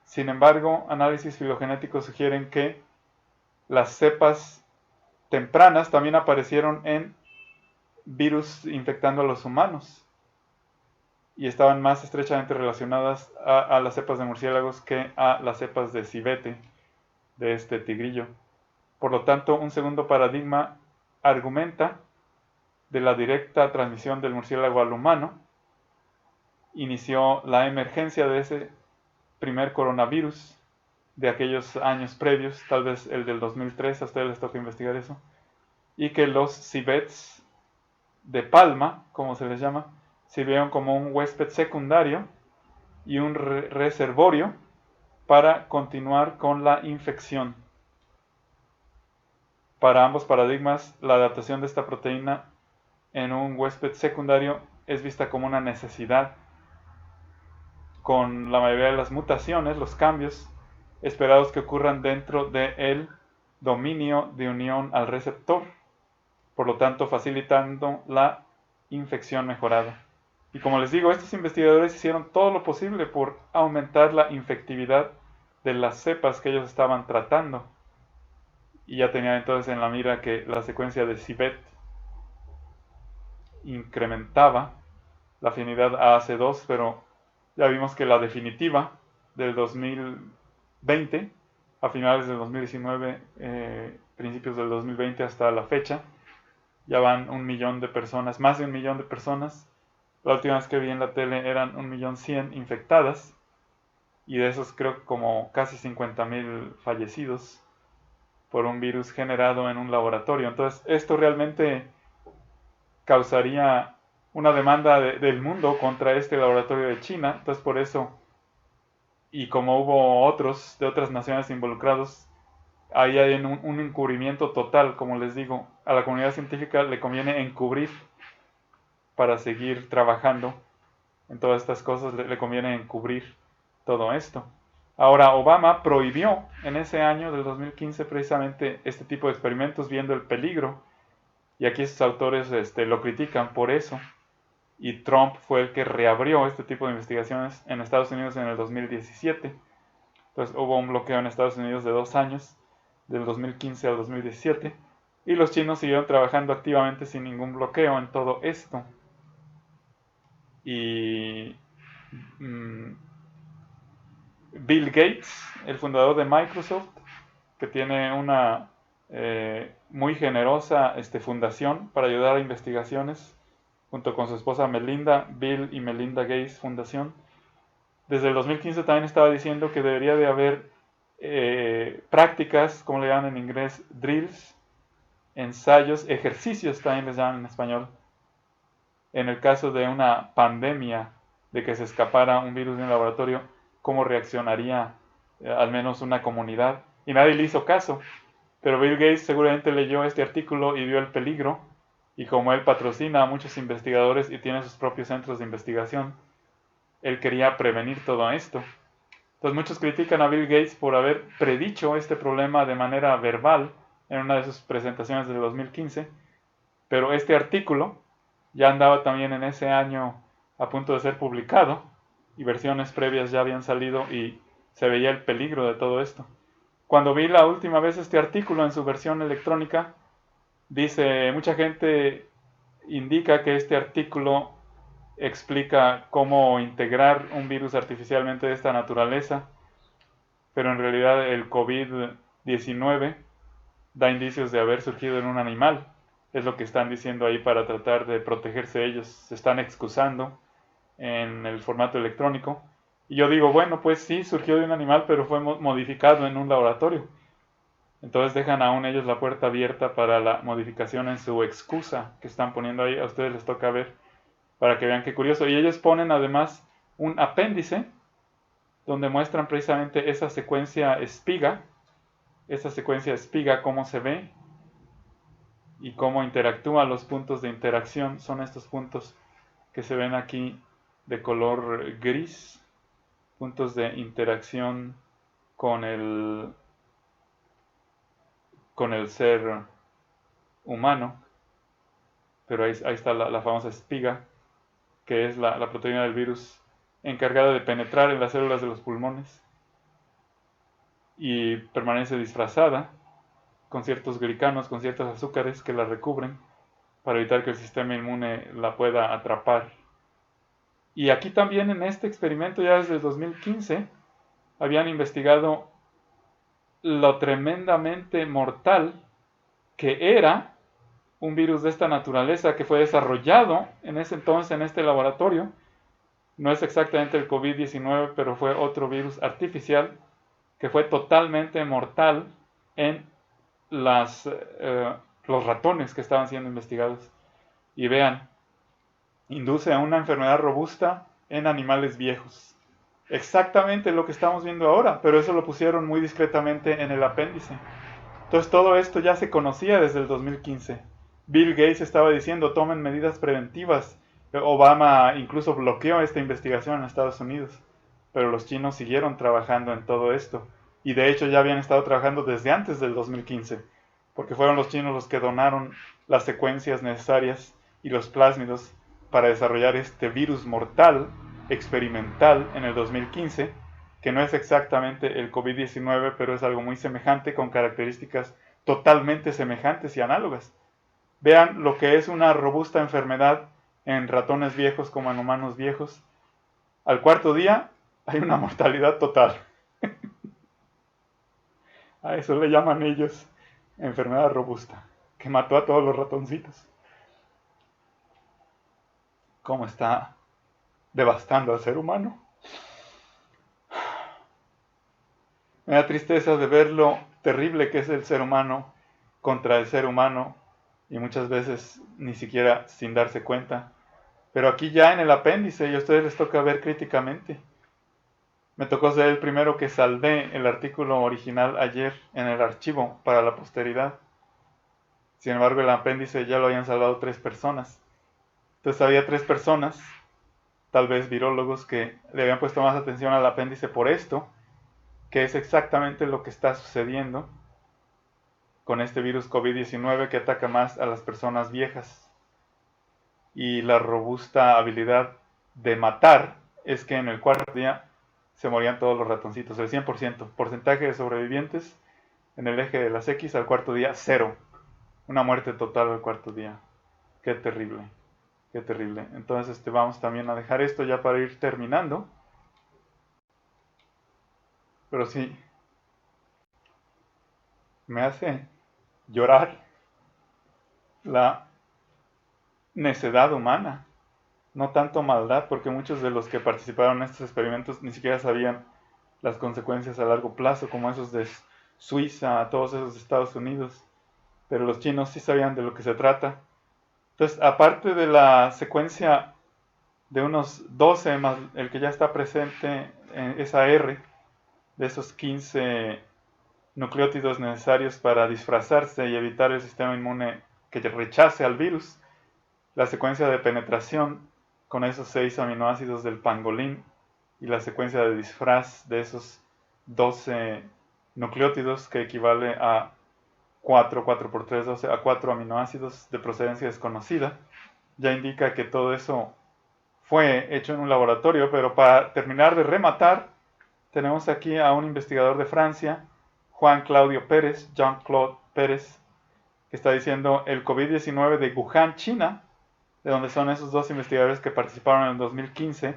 Sin embargo, análisis filogenéticos sugieren que las cepas tempranas también aparecieron en virus infectando a los humanos y estaban más estrechamente relacionadas a las cepas de murciélagos que a las cepas de civete, de este tigrillo. Por lo tanto, un segundo paradigma argumenta de la directa transmisión del murciélago al humano. Inició la emergencia de ese primer coronavirus de aquellos años previos, tal vez el del 2003, a ustedes les toca investigar eso, y que los civets de palma, como se les llama, sirvieron como un huésped secundario y un reservorio para continuar con la infección. Para ambos paradigmas, la adaptación de esta proteína en un huésped secundario es vista como una necesidad. Con la mayoría de las mutaciones, los cambios esperados que ocurran dentro del dominio de unión al receptor, por lo tanto facilitando la infección mejorada. Y como les digo, estos investigadores hicieron todo lo posible por aumentar la infectividad de las cepas que ellos estaban tratando. Y ya tenían entonces en la mira que la secuencia de civet incrementaba la afinidad a AC2, pero ya vimos que la definitiva del 2020, a finales del 2019, principios del 2020 hasta la fecha, ya van 1 millón de personas, más de 1 millón de personas. La última vez que vi en la tele eran 1.100.000 infectadas, y de esos creo que como casi 50.000 fallecidos por un virus generado en un laboratorio. Entonces esto realmente causaría una demanda del mundo contra este laboratorio de China. Entonces por eso, y como hubo otros de otras naciones involucrados, ahí hay un encubrimiento total. Como les digo, a la comunidad científica le conviene encubrir para seguir trabajando en todas estas cosas, le conviene encubrir todo esto. Ahora, Obama prohibió en ese año del 2015 precisamente este tipo de experimentos, viendo el peligro, y aquí sus autores lo critican por eso, y Trump fue el que reabrió este tipo de investigaciones en Estados Unidos en el 2017. Entonces hubo un bloqueo en Estados Unidos de 2 años, del 2015 al 2017, y los chinos siguieron trabajando activamente sin ningún bloqueo en todo esto. Y Bill Gates, el fundador de Microsoft, que tiene una muy generosa fundación para ayudar a investigaciones, junto con su esposa Melinda, Bill y Melinda Gates Fundación. Desde el 2015 también estaba diciendo que debería de haber prácticas, como le llaman en inglés, drills, ensayos, ejercicios también les llaman en español, en el caso de una pandemia, de que se escapara un virus de un laboratorio, cómo reaccionaría al menos una comunidad. Y nadie le hizo caso, pero Bill Gates seguramente leyó este artículo y vio el peligro, y como él patrocina a muchos investigadores y tiene sus propios centros de investigación, él quería prevenir todo esto. Entonces muchos critican a Bill Gates por haber predicho este problema de manera verbal en una de sus presentaciones del 2015, pero este artículo ya andaba también en ese año a punto de ser publicado, y versiones previas ya habían salido y se veía el peligro de todo esto. cuando vi la última vez este artículo en su versión electrónica, dice, mucha gente indica que este artículo explica cómo integrar un virus artificialmente de esta naturaleza, pero en realidad el COVID-19 da indicios de haber surgido en un animal. Es lo que están diciendo ahí para tratar de protegerse ellos. Se están excusando en el formato electrónico. Y yo digo, bueno, pues sí, surgió de un animal, pero fue modificado en un laboratorio. Entonces dejan aún ellos la puerta abierta para la modificación en su excusa que están poniendo ahí. A ustedes les toca ver para que vean qué curioso. Y ellos ponen además un apéndice donde muestran precisamente esa secuencia espiga, cómo se ve y cómo interactúa. Los puntos de interacción son estos puntos que se ven aquí de color gris, puntos de interacción con el ser humano. Pero ahí está la famosa espiga, que es la proteína del virus encargada de penetrar en las células de los pulmones y permanece disfrazada con ciertos glicanos, con ciertos azúcares que la recubren para evitar que el sistema inmune la pueda atrapar. Y aquí también en este experimento, ya desde el 2015, habían investigado lo tremendamente mortal que era un virus de esta naturaleza que fue desarrollado en ese entonces en este laboratorio. No es exactamente el COVID-19, pero fue otro virus artificial que fue totalmente mortal en los ratones que estaban siendo investigados. Y vean, induce a una enfermedad robusta en animales viejos. Exactamente lo que estamos viendo ahora, pero eso lo pusieron muy discretamente en el apéndice. Entonces todo esto ya se conocía desde el 2015. Bill Gates estaba diciendo, tomen medidas preventivas. Obama incluso bloqueó esta investigación en Estados Unidos, pero los chinos siguieron trabajando en todo esto. Y de hecho ya habían estado trabajando desde antes del 2015, porque fueron los chinos los que donaron las secuencias necesarias y los plásmidos para desarrollar este virus mortal experimental en el 2015, que no es exactamente el COVID-19, pero es algo muy semejante, con características totalmente semejantes y análogas. Vean lo que es una robusta enfermedad en ratones viejos como en humanos viejos. Al cuarto día hay una mortalidad total. A eso le llaman ellos enfermedad robusta, que mató a todos los ratoncitos. ¿Cómo está devastando al ser humano? Me da tristeza de ver lo terrible que es el ser humano contra el ser humano, y muchas veces ni siquiera sin darse cuenta. Pero aquí ya en el apéndice, y a ustedes les toca ver críticamente. Me tocó ser el primero que salvé el artículo original ayer en el archivo para la posteridad. Sin embargo, el apéndice ya lo habían salvado 3 personas. Entonces había 3 personas, tal vez virólogos, que le habían puesto más atención al apéndice por esto, que es exactamente lo que está sucediendo con este virus COVID-19 que ataca más a las personas viejas. Y la robusta habilidad de matar es que en el cuarto día se morían todos los ratoncitos, el 100%. Porcentaje de sobrevivientes en el eje de las X al cuarto día, 0. Una muerte total al cuarto día. Qué terrible, qué terrible. Entonces vamos también a dejar esto ya para ir terminando. Pero sí, me hace llorar la necedad humana. No tanto maldad, porque muchos de los que participaron en estos experimentos ni siquiera sabían las consecuencias a largo plazo, como esos de Suiza, todos esos de Estados Unidos. Pero los chinos sí sabían de lo que se trata. Entonces, aparte de la secuencia de unos 12 más el que ya está presente en esa R, de esos 15 nucleótidos necesarios para disfrazarse y evitar el sistema inmune que rechace al virus, la secuencia de penetración con esos 6 aminoácidos del pangolín y la secuencia de disfraz de esos 12 nucleótidos, que equivale a 4 por 3, 12, a 4 aminoácidos de procedencia desconocida, ya indica que todo eso fue hecho en un laboratorio. Pero para terminar de rematar, tenemos aquí a un investigador de Francia, John Claude Pérez, que está diciendo el COVID-19 de Wuhan, China, de donde son esos dos investigadores que participaron en el 2015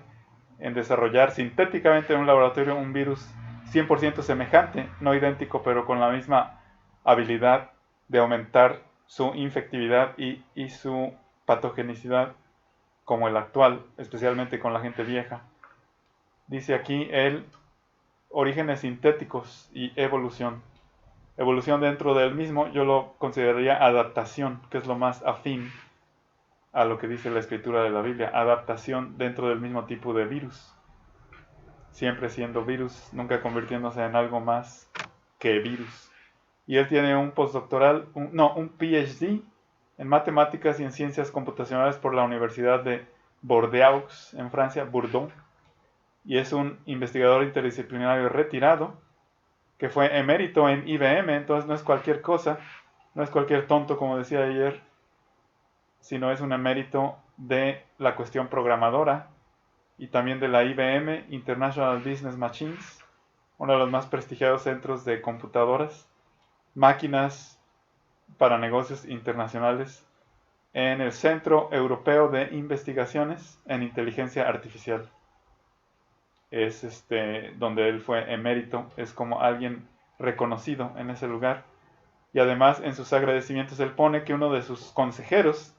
en desarrollar sintéticamente en un laboratorio un virus 100% semejante, no idéntico, pero con la misma habilidad de aumentar su infectividad y su patogenicidad como el actual, especialmente con la gente vieja. Dice aquí el orígenes sintéticos y evolución. Evolución dentro del mismo yo lo consideraría adaptación, que es lo más afín a lo que dice la escritura de la Biblia. Adaptación dentro del mismo tipo de virus. Siempre siendo virus, nunca convirtiéndose en algo más que virus. Y él tiene un postdoctoral, un PhD en matemáticas y en ciencias computacionales por la Universidad de Bordeaux, en Francia, Bordeaux. Y es un investigador interdisciplinario retirado, que fue emérito en IBM, entonces no es cualquier cosa, no es cualquier tonto, como decía ayer, sino es un emérito de la cuestión programadora y también de la IBM, International Business Machines, uno de los más prestigiados centros de computadoras, máquinas para negocios internacionales, en el Centro Europeo de Investigaciones en Inteligencia Artificial. Es donde él fue emérito, es como alguien reconocido en ese lugar. Y además en sus agradecimientos él pone que uno de sus consejeros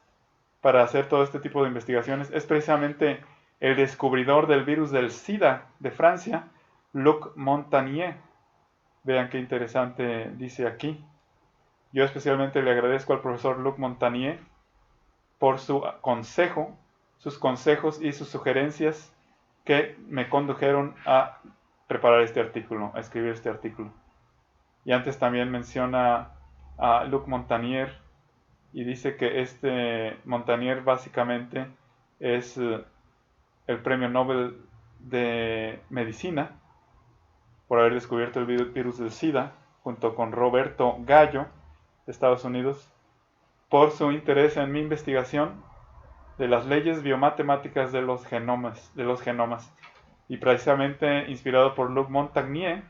para hacer todo este tipo de investigaciones es precisamente el descubridor del virus del SIDA de Francia, Luc Montagnier. Vean qué interesante dice aquí. Yo especialmente le agradezco al profesor Luc Montagnier por su consejo, sus consejos y sus sugerencias que me condujeron a preparar este artículo, a escribir este artículo. Y antes también menciona a Luc Montagnier y dice que este Montagnier básicamente es el premio Nobel de Medicina por haber descubierto el virus del SIDA, junto con Roberto Gallo de Estados Unidos, por su interés en mi investigación de las leyes biomatemáticas de los genomas. Y precisamente inspirado por Luc Montagnier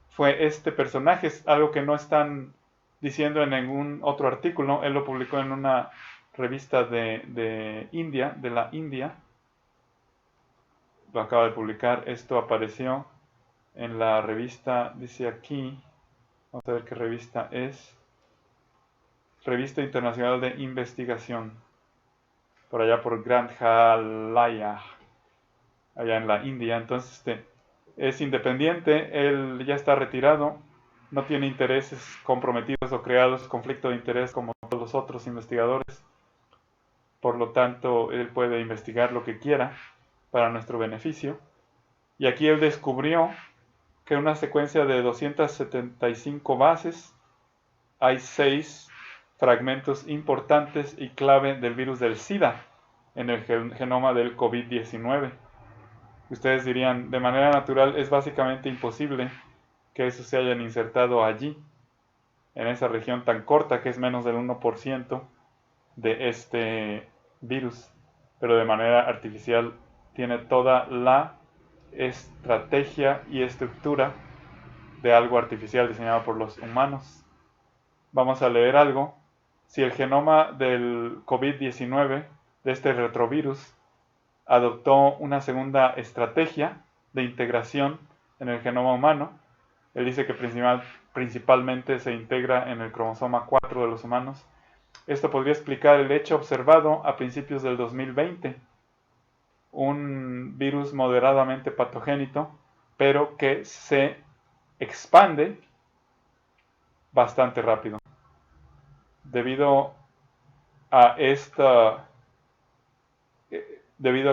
fue este personaje, es algo que no están diciendo en ningún otro artículo. Él lo publicó en una revista de la India, lo acaba de publicar. Esto apareció en la revista, dice aquí, vamos a ver qué revista es, Revista Internacional de Investigación, por allá por Granthjalaya, allá en la India. Entonces es independiente, él ya está retirado, no tiene intereses comprometidos o creados, conflicto de interés como todos los otros investigadores. Por lo tanto, él puede investigar lo que quiera para nuestro beneficio. Y aquí él descubrió que en una secuencia de 275 bases hay 6 fragmentos importantes y clave del virus del SIDA en el genoma del COVID-19. Ustedes dirían, de manera natural es básicamente imposible que eso se hayan insertado allí, en esa región tan corta que es menos del 1% de este virus, pero de manera artificial tiene toda la estrategia y estructura de algo artificial diseñado por los humanos. Vamos a leer algo. Si el genoma del COVID-19, de este retrovirus, adoptó una segunda estrategia de integración en el genoma humano, él dice que principalmente se integra en el cromosoma 4 de los humanos. Esto podría explicar el hecho observado a principios del 2020, un virus moderadamente patogénico, pero que se expande bastante rápido. Debido a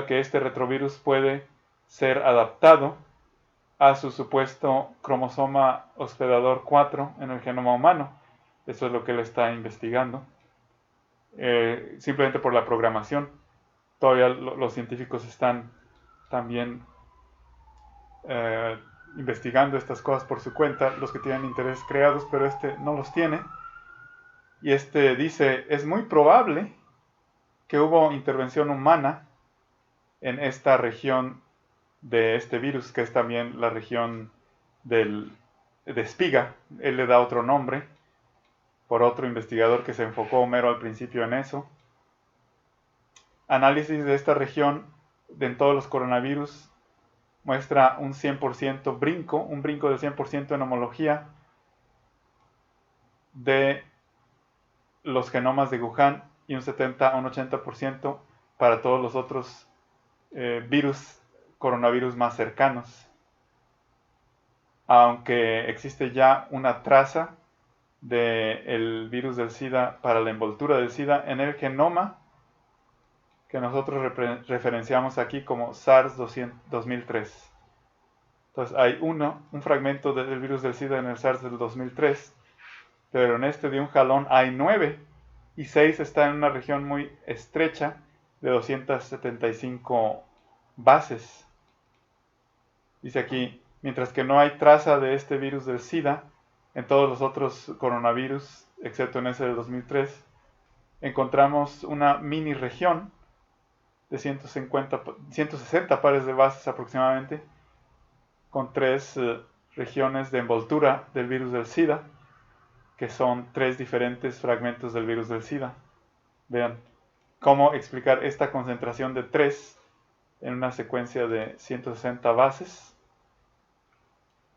que este retrovirus puede ser adaptado a su supuesto cromosoma hospedador 4 en el genoma humano. Eso es lo que él está investigando. Simplemente por la programación. Todavía los científicos están también investigando estas cosas por su cuenta, los que tienen intereses creados, pero este no los tiene. Y dice, es muy probable que hubo intervención humana en esta región de este virus, que es también la región del de espiga. Él le da otro nombre por otro investigador que se enfocó mero al principio en eso. Análisis de esta región en todos los coronavirus muestra un 100% brinco, un brinco del 100% en homología de los genomas de Wuhan y un 70 a un 80% para todos los otros coronavirus más cercanos. Aunque existe ya una traza del virus del SIDA para la envoltura del SIDA en el genoma que nosotros referenciamos aquí como SARS-2003. Entonces hay un fragmento del virus del SIDA en el SARS del 2003, pero en este de un jalón hay 9 y 6 están en una región muy estrecha de 275 bases. Dice aquí, mientras que no hay traza de este virus del SIDA en todos los otros coronavirus, excepto en ese del 2003, encontramos una mini región de 160 pares de bases aproximadamente, con 3 regiones de envoltura del virus del SIDA, que son 3 diferentes fragmentos del virus del SIDA. Vean cómo explicar esta concentración de 3 en una secuencia de 160 bases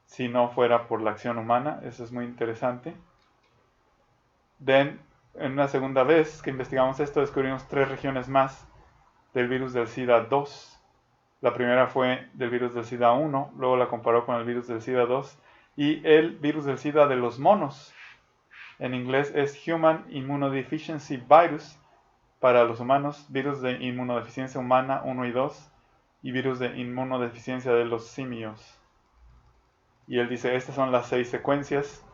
si no fuera por la acción humana. Eso es muy interesante. En una segunda vez que investigamos esto, descubrimos 3 regiones más del virus del SIDA 2. La primera fue del virus del SIDA 1, luego la comparó con el virus del SIDA 2 y el virus del SIDA de los monos. En inglés es Human Immunodeficiency Virus para los humanos, virus de inmunodeficiencia humana 1 y 2 y virus de inmunodeficiencia de los simios. Y él dice, estas son las 6 secuencias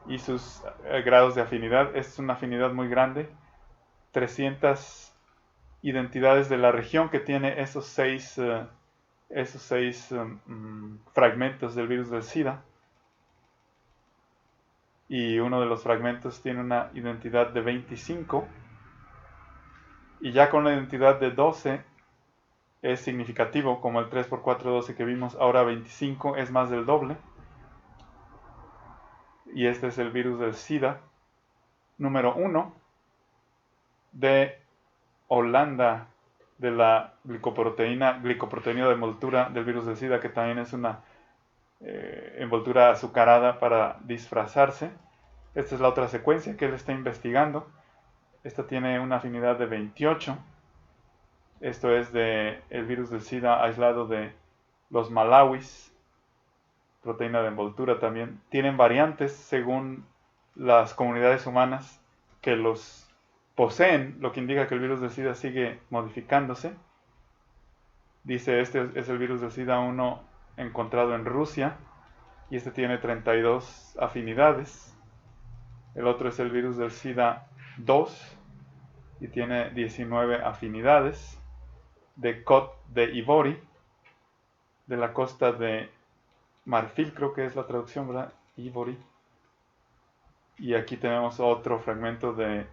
y sus grados de afinidad. Esta es una afinidad muy grande, 300 identidades de la región que tiene esos 6 fragmentos del virus del SIDA. Y uno de los fragmentos tiene una identidad de 25. Y ya con la identidad de 12 es significativo, como el 3x4, 12 que vimos. Ahora 25 es más del doble. Y este es el virus del SIDA número 1 de Holanda, de la glicoproteína de envoltura del virus del SIDA, que también es una envoltura azucarada para disfrazarse. Esta es la otra secuencia que él está investigando. Esta tiene una afinidad de 28. Esto es de el virus del SIDA aislado de los malawis, proteína de envoltura también. Tienen variantes según las comunidades humanas que los poseen, lo que indica que el virus del SIDA sigue modificándose. Dice, este es el virus del SIDA 1 encontrado en Rusia y este tiene 32 afinidades. El otro es el virus del SIDA 2 y tiene 19 afinidades. De Côte d'Ivoire, de la costa de Marfil, creo que es la traducción, ¿verdad? Ivory. Y aquí tenemos otro fragmento de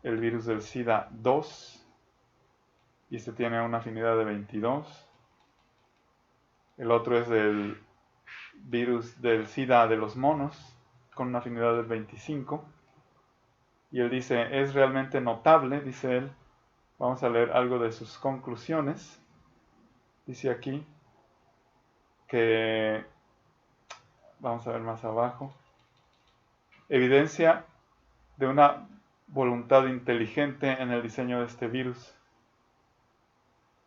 el virus del SIDA 2 y este tiene una afinidad de 22. El otro es el virus del SIDA de los monos con una afinidad de 25. Y él dice, es realmente notable, dice él. Vamos a leer algo de sus conclusiones. Dice aquí que, vamos a ver más abajo, evidencia de una voluntad inteligente en el diseño de este virus.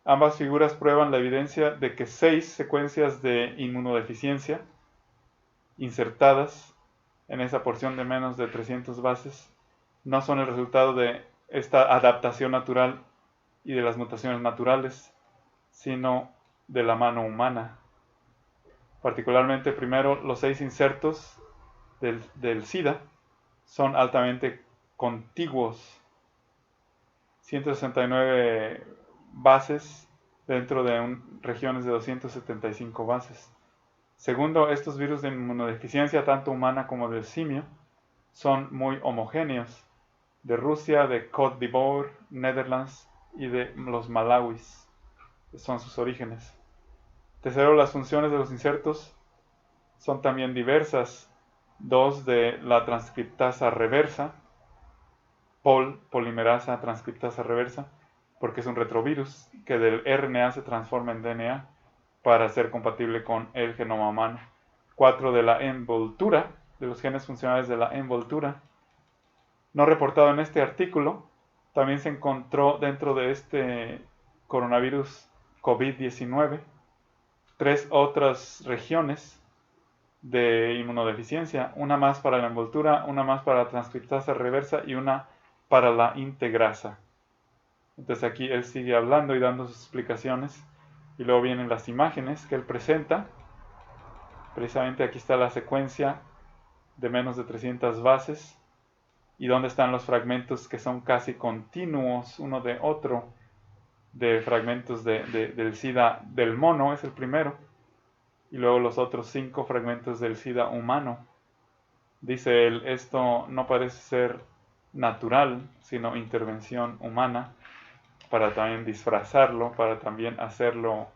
Ambas figuras prueban la evidencia de que 6 secuencias de inmunodeficiencia insertadas en esa porción de menos de 300 bases no son el resultado de esta adaptación natural y de las mutaciones naturales, sino de la mano humana. Particularmente, primero, los 6 insertos del SIDA son altamente contiguos. 169 bases dentro de regiones de 275 bases. Segundo, estos virus de inmunodeficiencia, tanto humana como del simio, son muy homogéneos. De Rusia, de Côte d'Ivoire, Netherlands y de los malawis son sus orígenes. Tercero, las funciones de los insertos son también diversas, dos de la transcriptasa reversa, polimerasa transcriptasa reversa, porque es un retrovirus que del RNA se transforma en DNA para ser compatible con el genoma humano. 4 de la envoltura, de los genes funcionales de la envoltura. No reportado en este artículo, también se encontró dentro de este coronavirus COVID-19 3 otras regiones de inmunodeficiencia, una más para la envoltura, una más para la transcriptasa reversa y una para la integrasa. Entonces aquí él sigue hablando y dando sus explicaciones y luego vienen las imágenes que él presenta. Precisamente aquí está la secuencia de menos de 300 bases y donde están los fragmentos que son casi continuos uno de otro, de fragmentos del SIDA del mono, es el primero, y luego los otros 5 fragmentos del SIDA humano. Dice él, esto no parece ser natural, sino intervención humana, para también disfrazarlo, para también hacerlo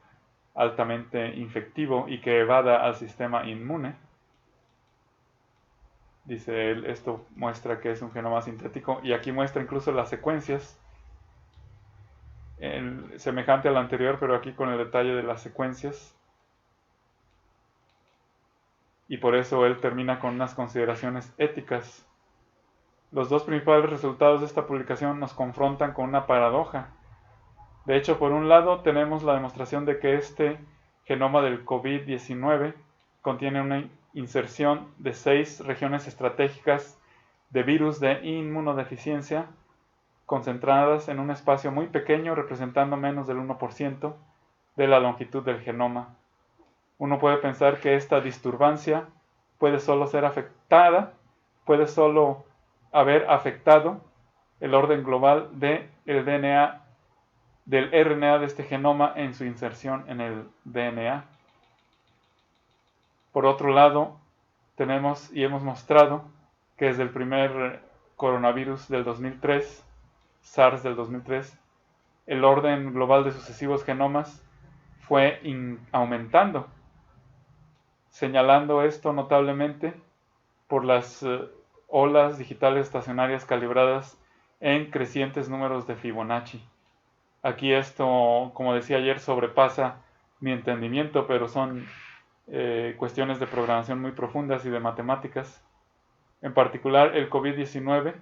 altamente infectivo y que evada al sistema inmune. Dice él, esto muestra que es un genoma sintético y aquí muestra incluso las secuencias, semejante al anterior, pero aquí con el detalle de las secuencias. Y por eso él termina con unas consideraciones éticas. Los dos principales resultados de esta publicación nos confrontan con una paradoja. De hecho, por un lado tenemos la demostración de que este genoma del COVID-19 contiene una inserción de 6 regiones estratégicas de virus de inmunodeficiencia concentradas en un espacio muy pequeño representando menos del 1% de la longitud del genoma. Uno puede pensar que esta disturbancia puede solo ser afectada, puede solo haber afectado el orden global del DNA, del RNA de este genoma en su inserción en el DNA. Por otro lado, tenemos y hemos mostrado que desde el primer coronavirus del 2003, SARS del 2003, el orden global de sucesivos genomas fue aumentando, señalando esto notablemente por las olas digitales estacionarias calibradas en crecientes números de Fibonacci. Aquí esto, como decía ayer, sobrepasa mi entendimiento, pero son cuestiones de programación muy profundas y de matemáticas. En particular, el COVID-19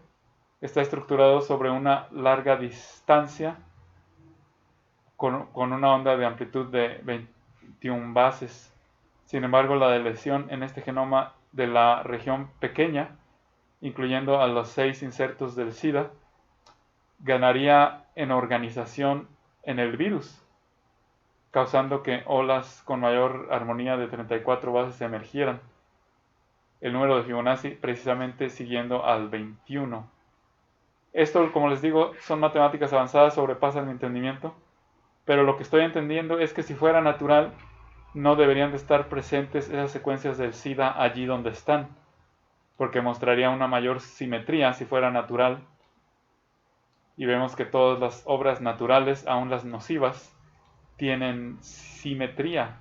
está estructurado sobre una larga distancia con una onda de amplitud de 21 bases. Sin embargo, la deleción en este genoma de la región pequeña, incluyendo a los 6 insertos del SIDA, ganaría en organización en el virus, causando que olas con mayor armonía de 34 bases emergieran. El número de Fibonacci precisamente siguiendo al 21. Esto, como les digo, son matemáticas avanzadas, sobrepasan mi entendimiento, pero lo que estoy entendiendo es que si fuera natural, no deberían de estar presentes esas secuencias del SIDA allí donde están, porque mostraría una mayor simetría si fuera natural. Y vemos que todas las obras naturales, aun las nocivas, tienen simetría.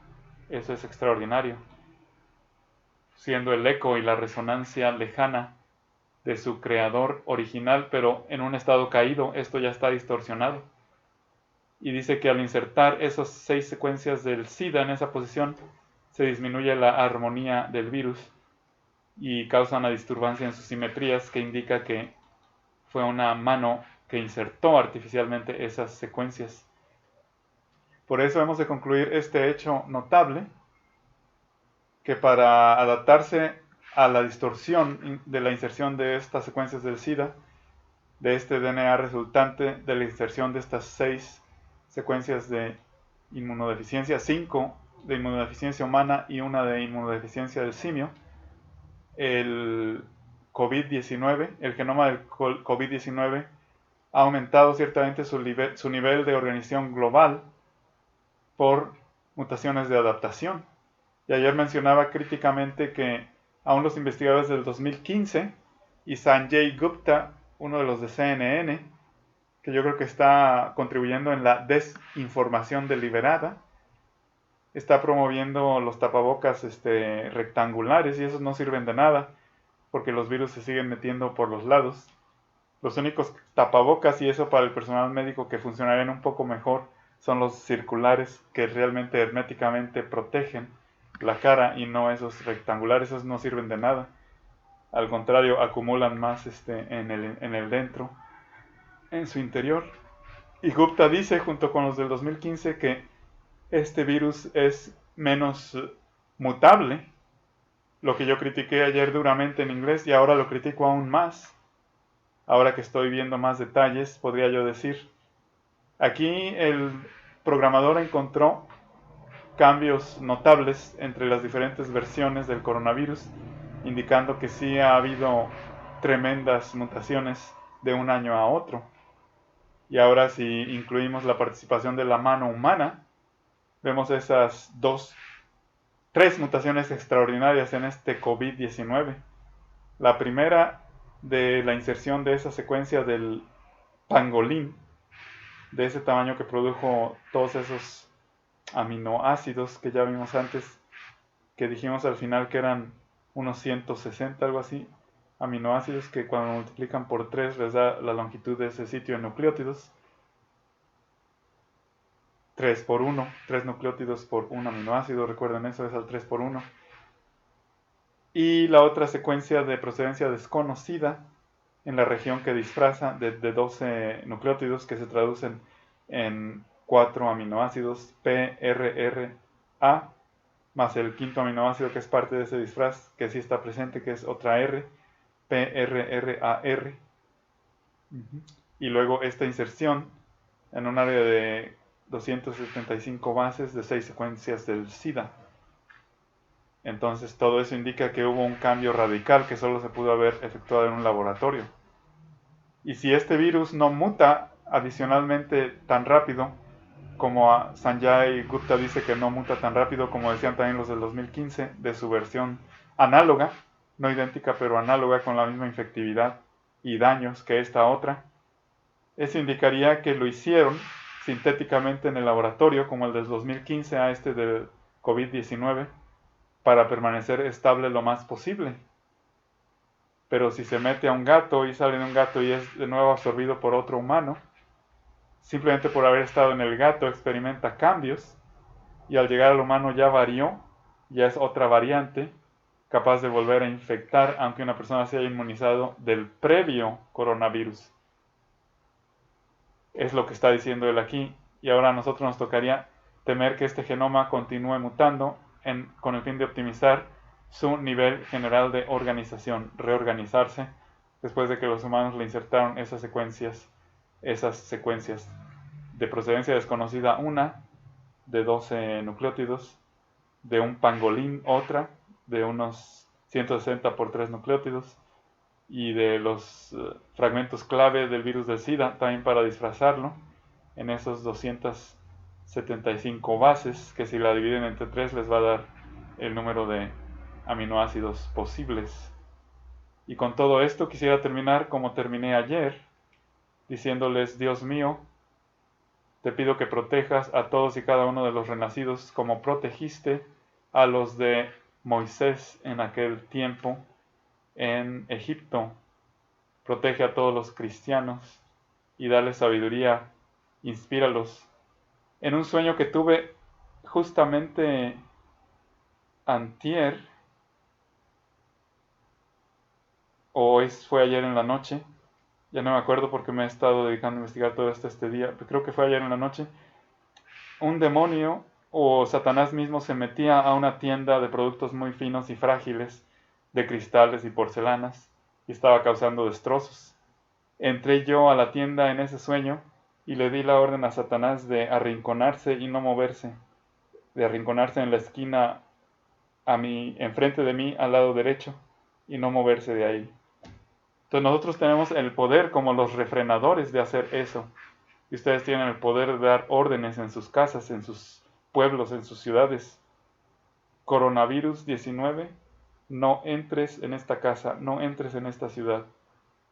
Eso es extraordinario, siendo el eco y la resonancia lejana de su creador original, pero en un estado caído, esto ya está distorsionado. Y dice que al insertar esas 6 secuencias del SIDA en esa posición, se disminuye la armonía del virus y causa una disturbancia en sus simetrías que indica que fue una mano que insertó artificialmente esas secuencias. Por eso hemos de concluir este hecho notable, que para adaptarse a la distorsión de la inserción de estas secuencias del SIDA, de este DNA resultante de la inserción de estas 6 secuencias de inmunodeficiencia, 5 de inmunodeficiencia humana y una de inmunodeficiencia del simio, el COVID-19, el genoma del COVID-19 ha aumentado ciertamente su nivel de organización global por mutaciones de adaptación. Y ayer mencionaba críticamente que aún los investigadores del 2015 y Sanjay Gupta, uno de los de CNN, que yo creo que está contribuyendo en la desinformación deliberada, está promoviendo los tapabocas rectangulares, y esos no sirven de nada porque los virus se siguen metiendo por los lados. Los únicos tapabocas, y eso para el personal médico que funcionarían un poco mejor, son los circulares, que realmente herméticamente protegen la cara, y no esos rectangulares. Esos no sirven de nada. Al contrario, acumulan más en el dentro, en su interior. Y Gupta dice, junto con los del 2015, que este virus es menos mutable, lo que yo critiqué ayer duramente en inglés, y ahora lo critico aún más. Ahora que estoy viendo más detalles, podría yo decir. Aquí el programador encontró cambios notables entre las diferentes versiones del coronavirus, indicando que sí ha habido tremendas mutaciones de un año a otro. Y ahora, si incluimos la participación de la mano humana, vemos esas tres mutaciones extraordinarias en este COVID-19. La primera, de la inserción de esa secuencia del pangolín, de ese tamaño que produjo todos esos aminoácidos que ya vimos antes, que dijimos al final que eran unos 160, algo así, aminoácidos, que cuando multiplican por 3 les da la longitud de ese sitio en nucleótidos. 3 por 1, 3 nucleótidos por un aminoácido, recuerden eso, es al 3 por 1. Y la otra secuencia de procedencia desconocida en la región que disfraza, de 12 nucleótidos que se traducen en 4 aminoácidos, PRRA, más el quinto aminoácido que es parte de ese disfraz, que sí está presente, que es otra R, PRRAR. Y luego esta inserción en un área de 275 bases de 6 secuencias del SIDA. Entonces todo eso indica que hubo un cambio radical que solo se pudo haber efectuado en un laboratorio. Y si este virus no muta adicionalmente tan rápido, como Sanjay Gupta dice que no muta tan rápido, como decían también los del 2015, de su versión análoga, no idéntica pero análoga, con la misma infectividad y daños que esta otra, eso indicaría que lo hicieron sintéticamente en el laboratorio, como el del 2015 a este del COVID-19, para permanecer estable lo más posible. Pero si se mete a un gato y sale de un gato y es de nuevo absorbido por otro humano, simplemente por haber estado en el gato experimenta cambios, y al llegar al humano ya varió, ya es otra variante, capaz de volver a infectar aunque una persona se haya inmunizado del previo coronavirus. Es lo que está diciendo él aquí, y ahora a nosotros nos tocaría temer que este genoma continúe mutando con el fin de optimizar su nivel general de organización, reorganizarse, después de que los humanos le insertaron esas secuencias de procedencia desconocida, una de 12 nucleótidos, de un pangolín otra, de unos 160 por 3 nucleótidos, y de los fragmentos clave del virus del SIDA, también para disfrazarlo, en esos 275 bases, que si la dividen entre 3 les va a dar el número de aminoácidos posibles. Y con todo esto quisiera terminar como terminé ayer, diciéndoles: Dios mío, te pido que protejas a todos y cada uno de los renacidos como protegiste a los de Moisés en aquel tiempo en Egipto. Protege a todos los cristianos y dale sabiduría, inspíralos. En un sueño que tuve justamente antier, fue ayer en la noche, ya no me acuerdo porque me he estado dedicando a investigar todo esto este día, pero creo que fue ayer en la noche, un demonio o Satanás mismo se metía a una tienda de productos muy finos y frágiles, de cristales y porcelanas, y estaba causando destrozos. Entré yo a la tienda en ese sueño y le di la orden a Satanás de arrinconarse y no moverse, de arrinconarse en la esquina enfrente de mí, al lado derecho, y no moverse de ahí. Entonces nosotros tenemos el poder como los refrenadores de hacer eso. Y ustedes tienen el poder de dar órdenes en sus casas, en sus pueblos, en sus ciudades. Coronavirus 19, no entres en esta casa, no entres en esta ciudad.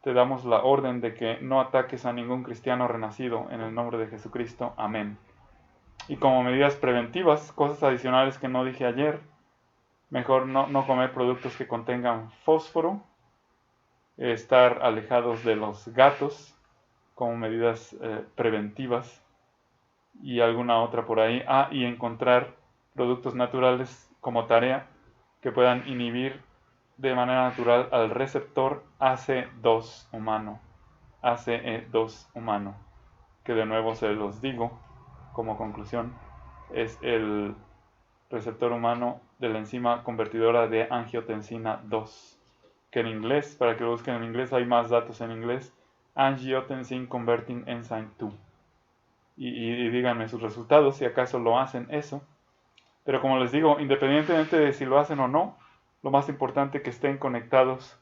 Te damos la orden de que no ataques a ningún cristiano renacido en el nombre de Jesucristo. Amén. Y como medidas preventivas, cosas adicionales que no dije ayer, mejor no comer productos que contengan fósforo, estar alejados de los gatos como medidas preventivas y alguna otra por ahí. Y encontrar productos naturales como tarea que puedan inhibir de manera natural al receptor ACE2 humano. ACE2 humano, que de nuevo se los digo como conclusión, es el receptor humano de la enzima convertidora de angiotensina 2, que en inglés, para que lo busquen en inglés, hay más datos en inglés, Angiotensin Converting Enzyme 2. Y díganme sus resultados, si acaso lo hacen eso. Pero como les digo, independientemente de si lo hacen o no, lo más importante es que estén conectados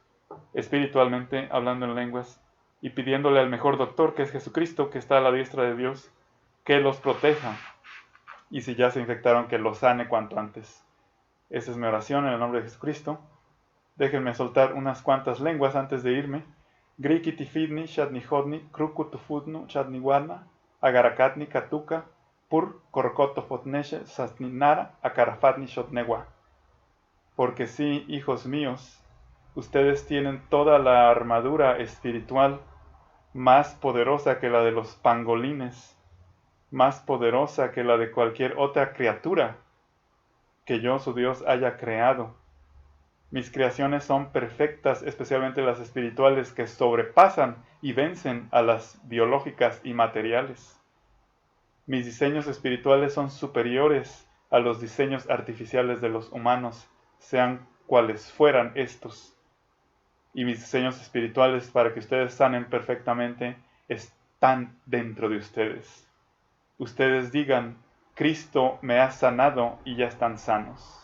espiritualmente, hablando en lenguas, y pidiéndole al mejor doctor, que es Jesucristo, que está a la diestra de Dios, que los proteja. Y si ya se infectaron, que los sane cuanto antes. Esa es mi oración en el nombre de Jesucristo. Déjenme soltar unas cuantas lenguas antes de irme. Grikiti fidni, shatni hodni, krukutufudnu, shatni wadna, agarakatni katuka, pur korkoto fotneshe, sasninara, akarafatni shotnewa. Porque sí, hijos míos, ustedes tienen toda la armadura espiritual más poderosa que la de los pangolines, más poderosa que la de cualquier otra criatura que yo, su Dios, haya creado. Mis creaciones son perfectas, especialmente las espirituales, que sobrepasan y vencen a las biológicas y materiales. Mis diseños espirituales son superiores a los diseños artificiales de los humanos, sean cuales fueran estos. Y mis diseños espirituales, para que ustedes sanen perfectamente, están dentro de ustedes. Ustedes digan, Cristo me ha sanado, y ya están sanos.